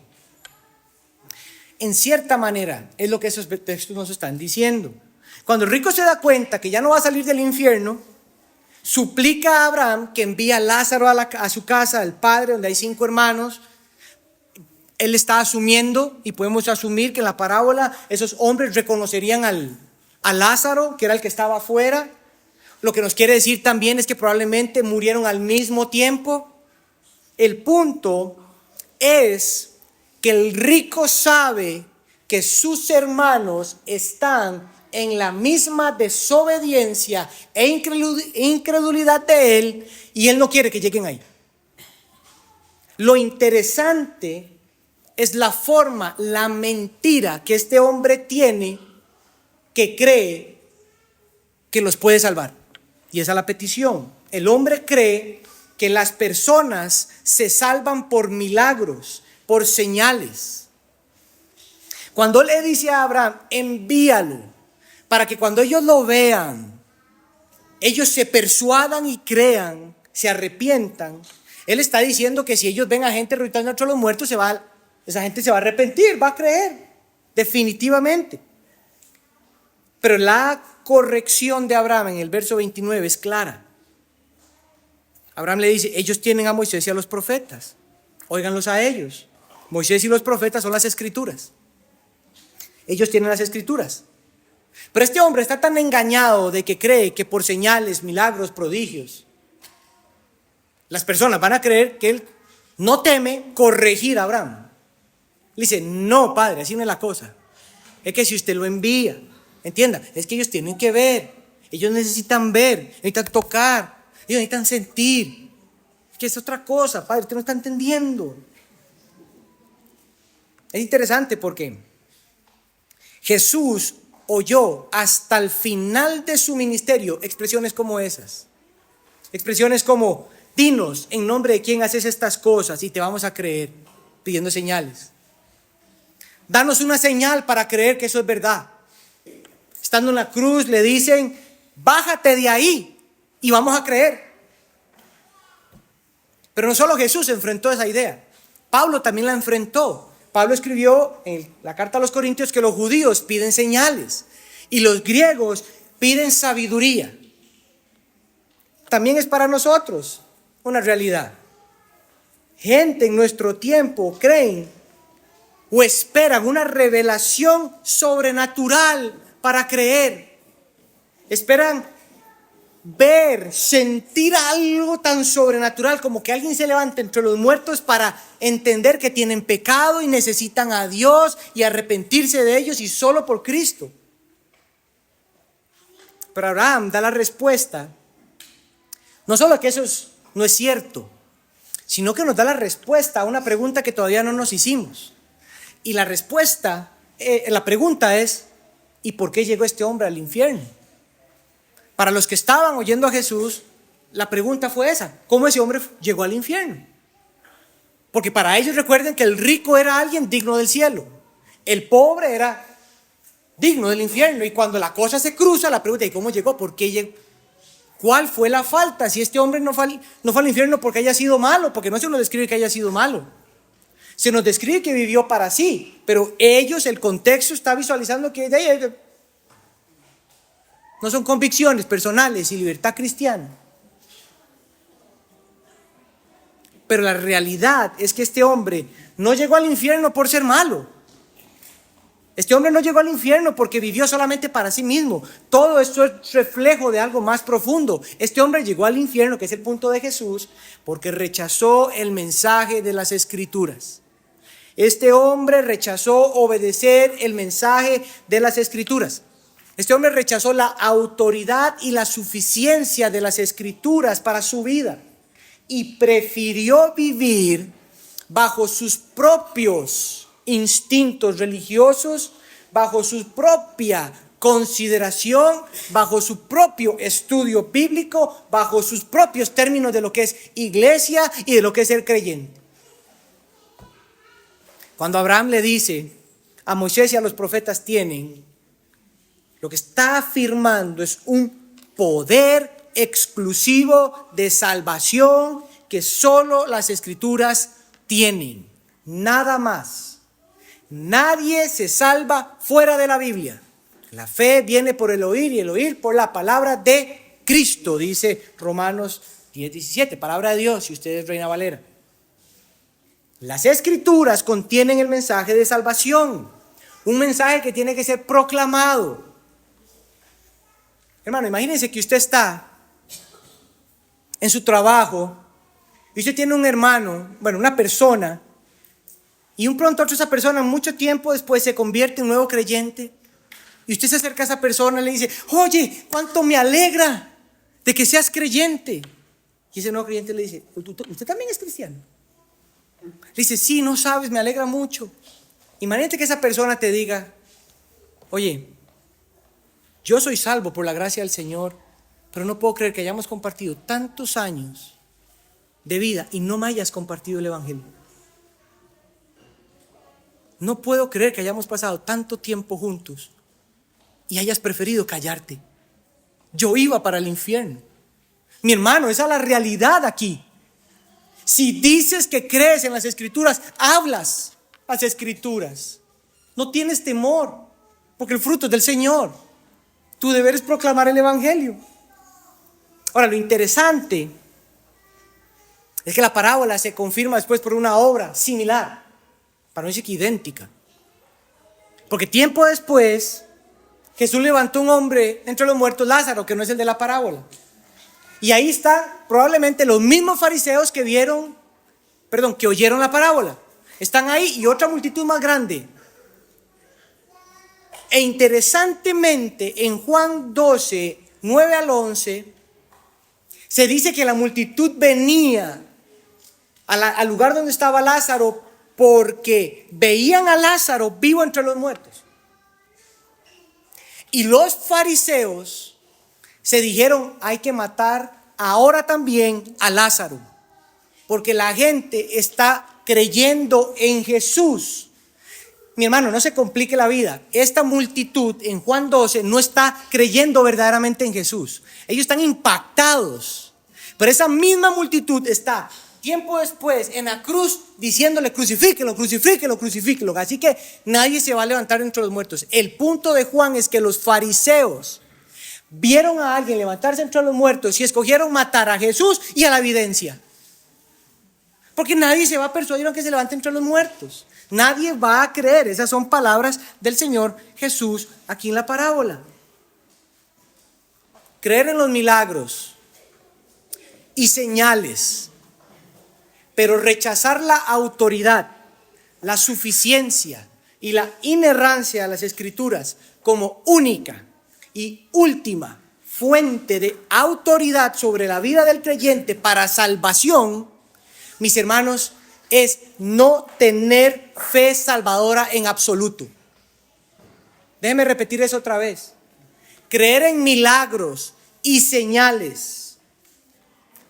A: En cierta manera es lo que esos textos nos están diciendo. Cuando el rico se da cuenta que ya no va a salir del infierno, suplica a Abraham que envíe a Lázaro a su casa, al padre, donde hay 5 hermanos. Él está asumiendo, y podemos asumir que en la parábola esos hombres reconocerían a Lázaro, que era el que estaba afuera. lo que nos quiere decir también es que probablemente murieron al mismo tiempo. El punto es que el rico sabe que sus hermanos están en la misma desobediencia e incredulidad de él, y él no quiere que lleguen ahí. Lo interesante es la forma, la mentira que este hombre tiene, que cree que los puede salvar. Y esa es la petición. El hombre cree que las personas se salvan por milagros, por señales. Cuando le dice a Abraham, envíalo, para que cuando ellos lo vean, ellos se persuadan y crean, se arrepientan. Él está diciendo que si ellos ven a gente resucitando entre los muertos, esa gente se va a arrepentir, va a creer, definitivamente. Pero la corrección de Abraham en el verso 29 es clara. Abraham le dice, ellos tienen a Moisés y a los profetas, óiganlos a ellos. Moisés y los profetas son las escrituras. Ellos tienen las escrituras. Pero este hombre está tan engañado de que cree que por señales, milagros, prodigios, las personas van a creer que él no teme corregir a Abraham. Le dice, no, padre, así no es la cosa. Es que si usted lo envía, entienda, es que ellos tienen que ver, ellos necesitan ver, necesitan tocar, ellos necesitan sentir. Es que es otra cosa, padre, usted no está entendiendo. Es interesante porque Jesús oyó hasta el final de su ministerio expresiones como esas. Expresiones como, dinos en nombre de quién haces estas cosas y te vamos a creer, pidiendo señales. Danos una señal para creer que eso es verdad. Estando en la cruz le dicen, bájate de ahí y vamos a creer. Pero no solo Jesús enfrentó esa idea, Pablo también la enfrentó. Pablo escribió en la carta a los Corintios que los judíos piden señales y los griegos piden sabiduría. También es para nosotros una realidad. Gente en nuestro tiempo creen o esperan una revelación sobrenatural para creer. Esperan ver, sentir algo tan sobrenatural como que alguien se levante entre los muertos para entender que tienen pecado y necesitan a Dios y arrepentirse de ellos y solo por Cristo. Pero Abraham da la respuesta, no solo que eso no es cierto, sino que nos da la respuesta a una pregunta que todavía no nos hicimos. Y la respuesta, la pregunta es, ¿y por qué llegó este hombre al infierno? Para los que estaban oyendo a Jesús, la pregunta fue esa, ¿cómo ese hombre llegó al infierno? Porque para ellos recuerden que el rico era alguien digno del cielo, el pobre era digno del infierno, y cuando la cosa se cruza, la pregunta es, ¿cómo llegó? ¿Por qué llegó? ¿Cuál fue la falta? Si este hombre no fue al infierno porque haya sido malo, porque no se nos describe que haya sido malo. Se nos describe que vivió para sí, pero ellos, el contexto está visualizando que no son convicciones personales y libertad cristiana. Pero la realidad es que este hombre no llegó al infierno por ser malo. Este hombre no llegó al infierno porque vivió solamente para sí mismo. Todo esto es reflejo de algo más profundo. Este hombre llegó al infierno, que es el punto de Jesús, porque rechazó el mensaje de las Escrituras. Este hombre rechazó obedecer el mensaje de las Escrituras. Este hombre rechazó la autoridad y la suficiencia de las Escrituras para su vida y prefirió vivir bajo sus propios instintos religiosos, bajo su propia consideración, bajo su propio estudio bíblico, bajo sus propios términos de lo que es iglesia y de lo que es ser creyente. Cuando Abraham le dice, a Moisés y a los profetas tienen, lo que está afirmando es un poder exclusivo de salvación que solo las Escrituras tienen. Nada más. Nadie se salva fuera de la Biblia. La fe viene por el oír y el oír por la palabra de Cristo, dice Romanos 10:17, palabra de Dios, si usted es Reina Valera. Las Escrituras contienen el mensaje de salvación, un mensaje que tiene que ser proclamado. Hermano, imagínense que usted está en su trabajo, y usted tiene un hermano, una persona, y un pronto a otra esa persona, mucho tiempo después, se convierte en nuevo creyente, y usted se acerca a esa persona y le dice: oye, cuánto me alegra de que seas creyente. Y ese nuevo creyente le dice: ¿usted también es cristiano? Le dice: sí, no sabes, me alegra mucho. Imagínate que esa persona te diga: oye, yo soy salvo por la gracia del Señor, pero no puedo creer que hayamos compartido tantos años de vida y no me hayas compartido el evangelio. No puedo creer que hayamos pasado tanto tiempo juntos y hayas preferido callarte. Yo iba para el infierno. Mi hermano, esa es la realidad aquí. Si dices que crees en las Escrituras, hablas las Escrituras. No tienes temor, porque el fruto es del Señor. Tu deber es proclamar el evangelio. Ahora, lo interesante es que la parábola se confirma después por una obra similar, para no decir que idéntica. Porque tiempo después, Jesús levantó un hombre entre los muertos, Lázaro, que no es el de la parábola. Y ahí están probablemente los mismos fariseos que oyeron la parábola. Están ahí y otra multitud más grande. E interesantemente, en Juan 12, 9 al 11, se dice que la multitud venía al lugar donde estaba Lázaro porque veían a Lázaro vivo entre los muertos. Y los fariseos se dijeron: hay que matar ahora también a Lázaro, porque la gente está creyendo en Jesús. Mi hermano, no se complique la vida. Esta multitud en Juan 12 no está creyendo verdaderamente en Jesús. Ellos están impactados. Pero esa misma multitud está tiempo después en la cruz diciéndole: crucifíquelo, crucifíquelo, crucifíquelo. Así que nadie se va a levantar entre los muertos. El punto de Juan es que los fariseos vieron a alguien levantarse entre los muertos y escogieron matar a Jesús y a la evidencia. Porque nadie se va a persuadir aunque se levante entre los muertos. Nadie va a creer. Esas son palabras del Señor Jesús aquí en la parábola. Creer en los milagros y señales, pero rechazar la autoridad, la suficiencia y la inerrancia de las Escrituras como única y última fuente de autoridad sobre la vida del creyente para salvación, mis hermanos, es no tener fe salvadora en absoluto. Déjenme repetir eso otra vez. Creer en milagros y señales,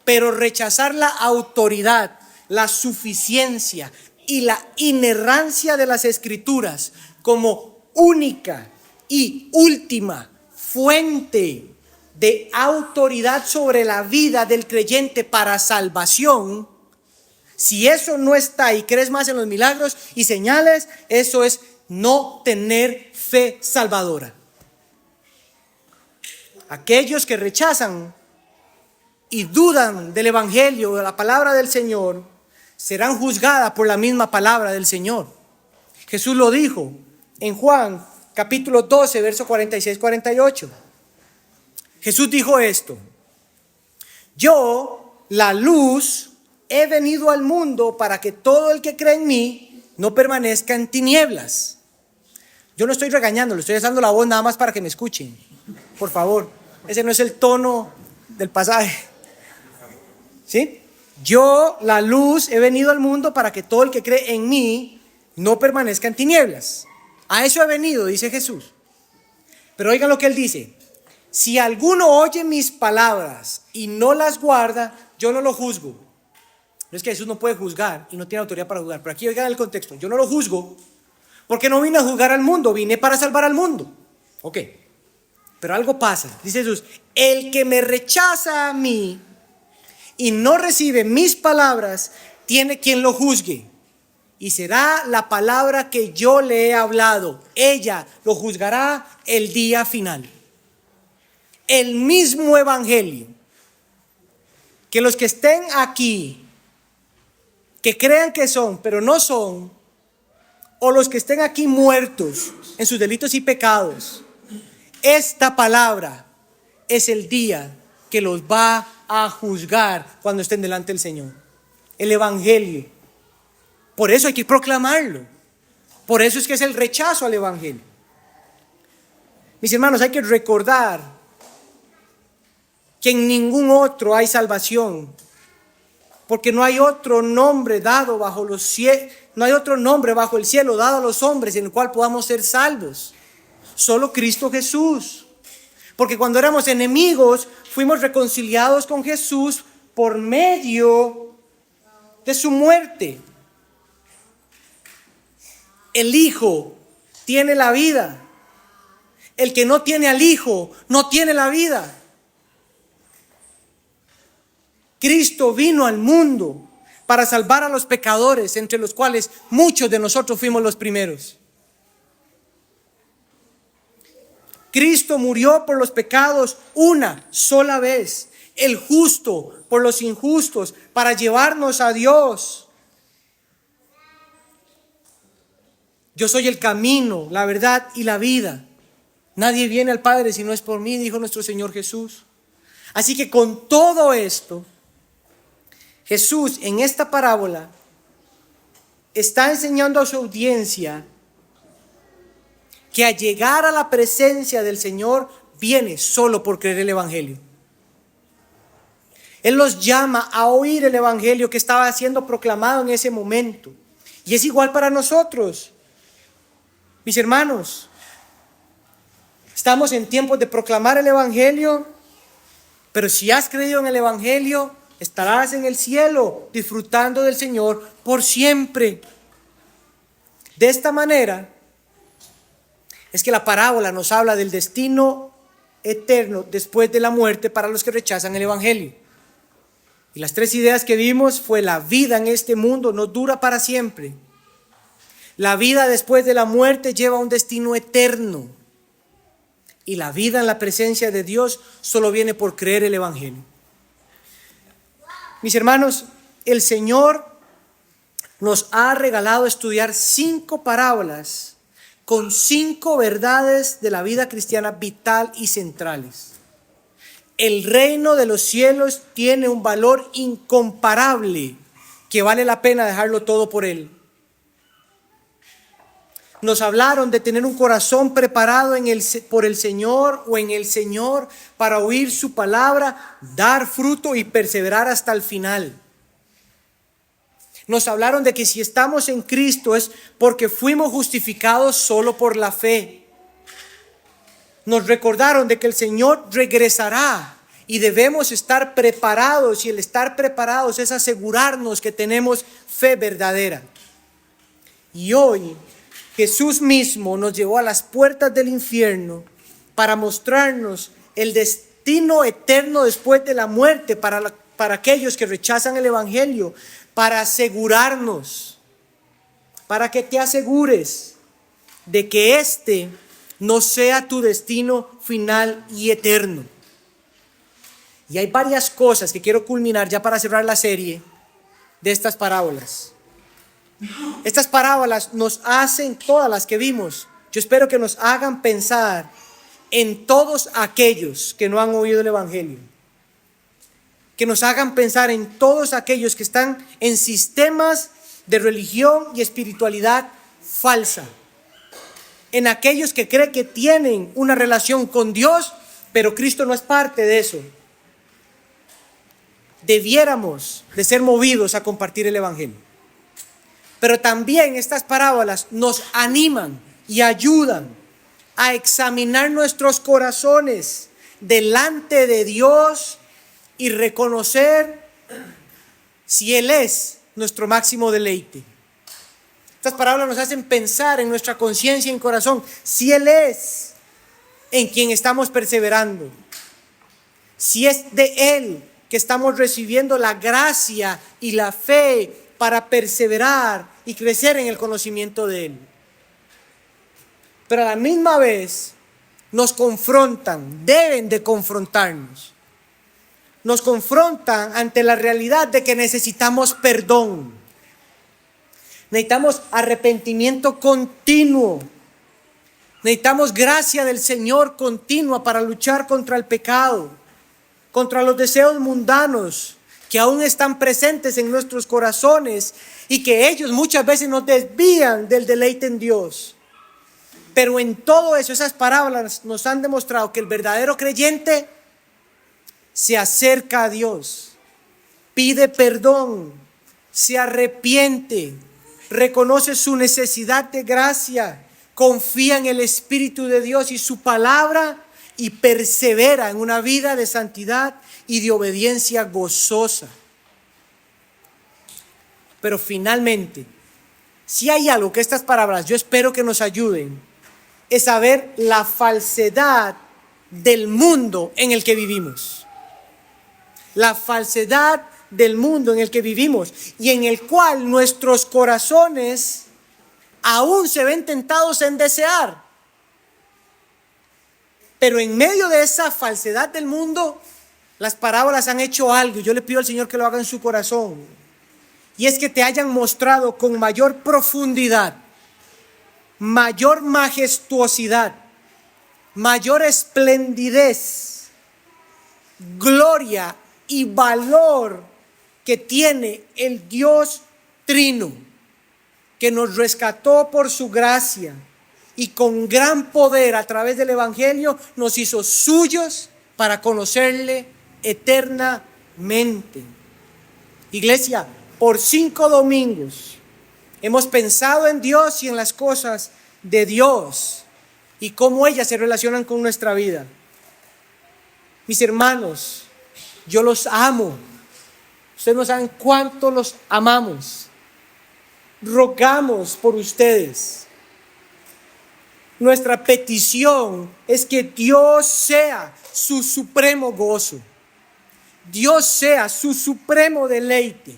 A: pero rechazar la autoridad, la suficiencia y la inerrancia de las Escrituras como única y última fuente de autoridad sobre la vida del creyente para salvación. Si eso no está y crees más en los milagros y señales, eso es no tener fe salvadora. Aquellos que rechazan y dudan del evangelio, de la palabra del Señor, serán juzgadas por la misma palabra del Señor. Jesús lo dijo en Juan capítulo 12, verso 46-48. Jesús dijo esto: yo, la luz, he venido al mundo para que todo el que cree en mí no permanezca en tinieblas. Yo no estoy regañando, le estoy dando la voz nada más para que me escuchen. Por favor, ese no es el tono del pasaje. ¿Sí? Yo, la luz, he venido al mundo para que todo el que cree en mí no permanezca en tinieblas. A eso he venido, dice Jesús. Pero oigan lo que él dice: si alguno oye mis palabras y no las guarda, yo no lo juzgo. No es que Jesús no puede juzgar y no tiene autoridad para juzgar, pero aquí oigan el contexto: yo no lo juzgo porque no vine a juzgar al mundo, vine para salvar al mundo. Ok, pero algo pasa. Dice Jesús: el que me rechaza a mí y no recibe mis palabras, tiene quien lo juzgue. Y será la palabra que yo le he hablado. Ella lo juzgará el día final. El mismo evangelio que los que estén aquí, que crean que son, pero no son, o los que estén aquí muertos en sus delitos y pecados, esta palabra es el día que los va a juzgar cuando estén delante del Señor. El Evangelio. Por eso hay que proclamarlo. Por eso es que es el rechazo al Evangelio. Mis hermanos, hay que recordar que en ningún otro hay salvación, porque no hay otro nombre dado bajo los cielos, no hay otro nombre bajo el cielo dado a los hombres en el cual podamos ser salvos. Solo Cristo Jesús. Porque cuando éramos enemigos, fuimos reconciliados con Jesús por medio de su muerte. El Hijo tiene la vida. El que no tiene al Hijo no tiene la vida. Cristo vino al mundo para salvar a los pecadores, entre los cuales muchos de nosotros fuimos los primeros. Cristo murió por los pecados una sola vez, el justo por los injustos, para llevarnos a Dios. Yo soy el camino, la verdad y la vida. Nadie viene al Padre si no es por mí, dijo nuestro Señor Jesús. Así que con todo esto, Jesús en esta parábola está enseñando a su audiencia que al llegar a la presencia del Señor viene solo por creer el Evangelio. Él los llama a oír el Evangelio que estaba siendo proclamado en ese momento. Y es igual para nosotros. Mis hermanos, estamos en tiempos de proclamar el Evangelio, pero si has creído en el Evangelio, estarás en el cielo disfrutando del Señor por siempre. De esta manera es que la parábola nos habla del destino eterno después de la muerte para los que rechazan el Evangelio. Y las tres ideas que vimos fue: la vida en este mundo no dura para siempre. La vida después de la muerte lleva a un destino eterno. Y la vida en la presencia de Dios solo viene por creer el Evangelio. Mis hermanos, el Señor nos ha regalado estudiar 5 parábolas con 5 verdades de la vida cristiana vital y centrales. El reino de los cielos tiene un valor incomparable que vale la pena dejarlo todo por él. Nos hablaron de tener un corazón preparado por el Señor o en el Señor para oír su palabra, dar fruto y perseverar hasta el final. Nos hablaron de que si estamos en Cristo es porque fuimos justificados solo por la fe. Nos recordaron de que el Señor regresará y debemos estar preparados, y el estar preparados es asegurarnos que tenemos fe verdadera. Y hoy Jesús mismo nos llevó a las puertas del infierno para mostrarnos el destino eterno después de la muerte para aquellos que rechazan el Evangelio, para asegurarnos, para que te asegures de que este no sea tu destino final y eterno. Y hay varias cosas que quiero culminar ya para cerrar la serie de estas parábolas. Estas parábolas nos hacen, todas las que vimos, yo espero que nos hagan pensar en todos aquellos que no han oído el Evangelio. Que nos hagan pensar en todos aquellos que están en sistemas de religión y espiritualidad falsa. En aquellos que creen que tienen una relación con Dios, pero Cristo no es parte de eso. Debiéramos de ser movidos a compartir el Evangelio. Pero también estas parábolas nos animan y ayudan a examinar nuestros corazones delante de Dios y reconocer si Él es nuestro máximo deleite. Estas parábolas nos hacen pensar en nuestra conciencia y en corazón si Él es en quien estamos perseverando, si es de Él que estamos recibiendo la gracia y la fe para perseverar y crecer en el conocimiento de Él. Pero a la misma vez nos confrontan, deben de confrontarnos. Nos confrontan ante la realidad de que necesitamos perdón. Necesitamos arrepentimiento continuo. Necesitamos gracia del Señor continua para luchar contra el pecado. contra los deseos mundanos que aún están presentes en nuestros corazones y que ellos muchas veces nos desvían del deleite en Dios. Pero en todo eso, esas parábolas nos han demostrado que el verdadero creyente se acerca a Dios, pide perdón, se arrepiente, reconoce su necesidad de gracia, confía en el Espíritu de Dios y su palabra y persevera en una vida de santidad y de obediencia gozosa. Pero finalmente, si hay algo que estas parábolas yo espero que nos ayuden, es saber la falsedad del mundo en el que vivimos. La falsedad del mundo en el que vivimos y en el cual nuestros corazones aún se ven tentados en desear. Pero en medio de esa falsedad del mundo, las parábolas han hecho algo y yo le pido al Señor que lo haga en su corazón. Y es que te hayan mostrado con mayor profundidad, mayor majestuosidad, mayor esplendidez, gloria y valor que tiene el Dios Trino, que nos rescató por su gracia y con gran poder a través del Evangelio nos hizo suyos para conocerle eternamente. Iglesia, por 5 domingos hemos pensado en Dios y en las cosas de Dios y cómo ellas se relacionan con nuestra vida. Mis hermanos, yo los amo. Ustedes no saben cuánto los amamos. Rogamos por ustedes. Nuestra petición es que Dios sea su supremo gozo. Dios sea su supremo deleite.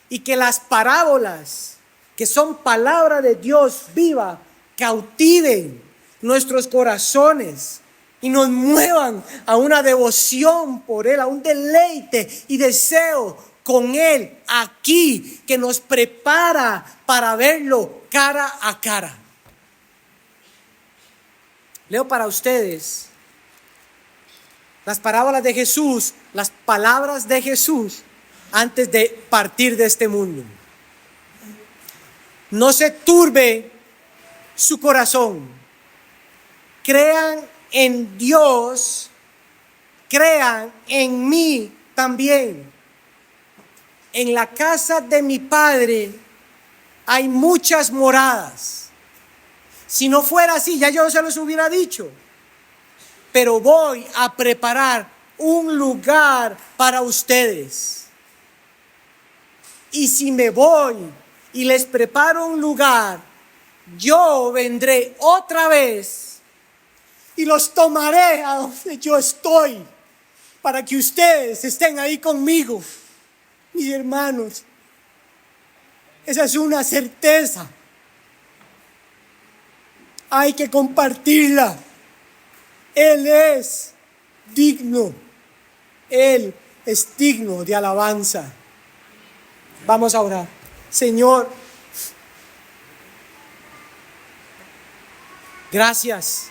A: Y que las parábolas, que son palabra de Dios viva, cautiven nuestros corazones y nos muevan a una devoción por Él, a un deleite y deseo con Él aquí, que nos prepara para verlo cara a cara. Leo para ustedes las parábolas de Jesús, las palabras de Jesús antes de partir de este mundo. No se turbe su corazón. Crean en Dios, crean en mí también. En la casa de mi Padre hay muchas moradas. Si no fuera así, ya yo se los hubiera dicho. Pero voy a preparar un lugar para ustedes. Y si me voy y les preparo un lugar, yo vendré otra vez y los tomaré a donde yo estoy, para que ustedes estén ahí conmigo. Mis hermanos, esa es una certeza. Hay que compartirla. Él es digno. Él es digno de alabanza. Vamos a orar. Señor, gracias.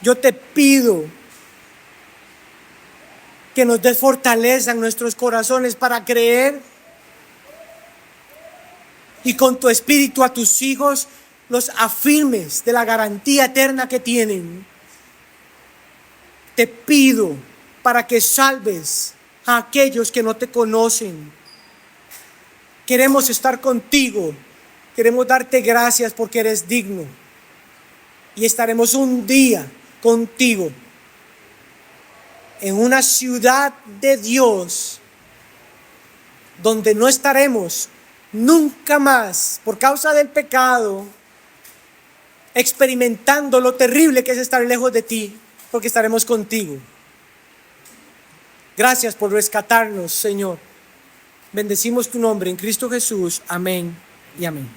A: Yo te pido que nos des fortaleza en nuestros corazones para creer y con tu espíritu a tus hijos los afirmes de la garantía eterna que tienen. Te pido para que salves a aquellos que no te conocen. Queremos estar contigo, queremos darte gracias porque eres digno y estaremos un día contigo en una ciudad de Dios donde no estaremos nunca más por causa del pecado experimentando lo terrible que es estar lejos de ti, porque estaremos contigo. Gracias por rescatarnos, Señor. Bendecimos tu nombre en Cristo Jesús. Amén y amén.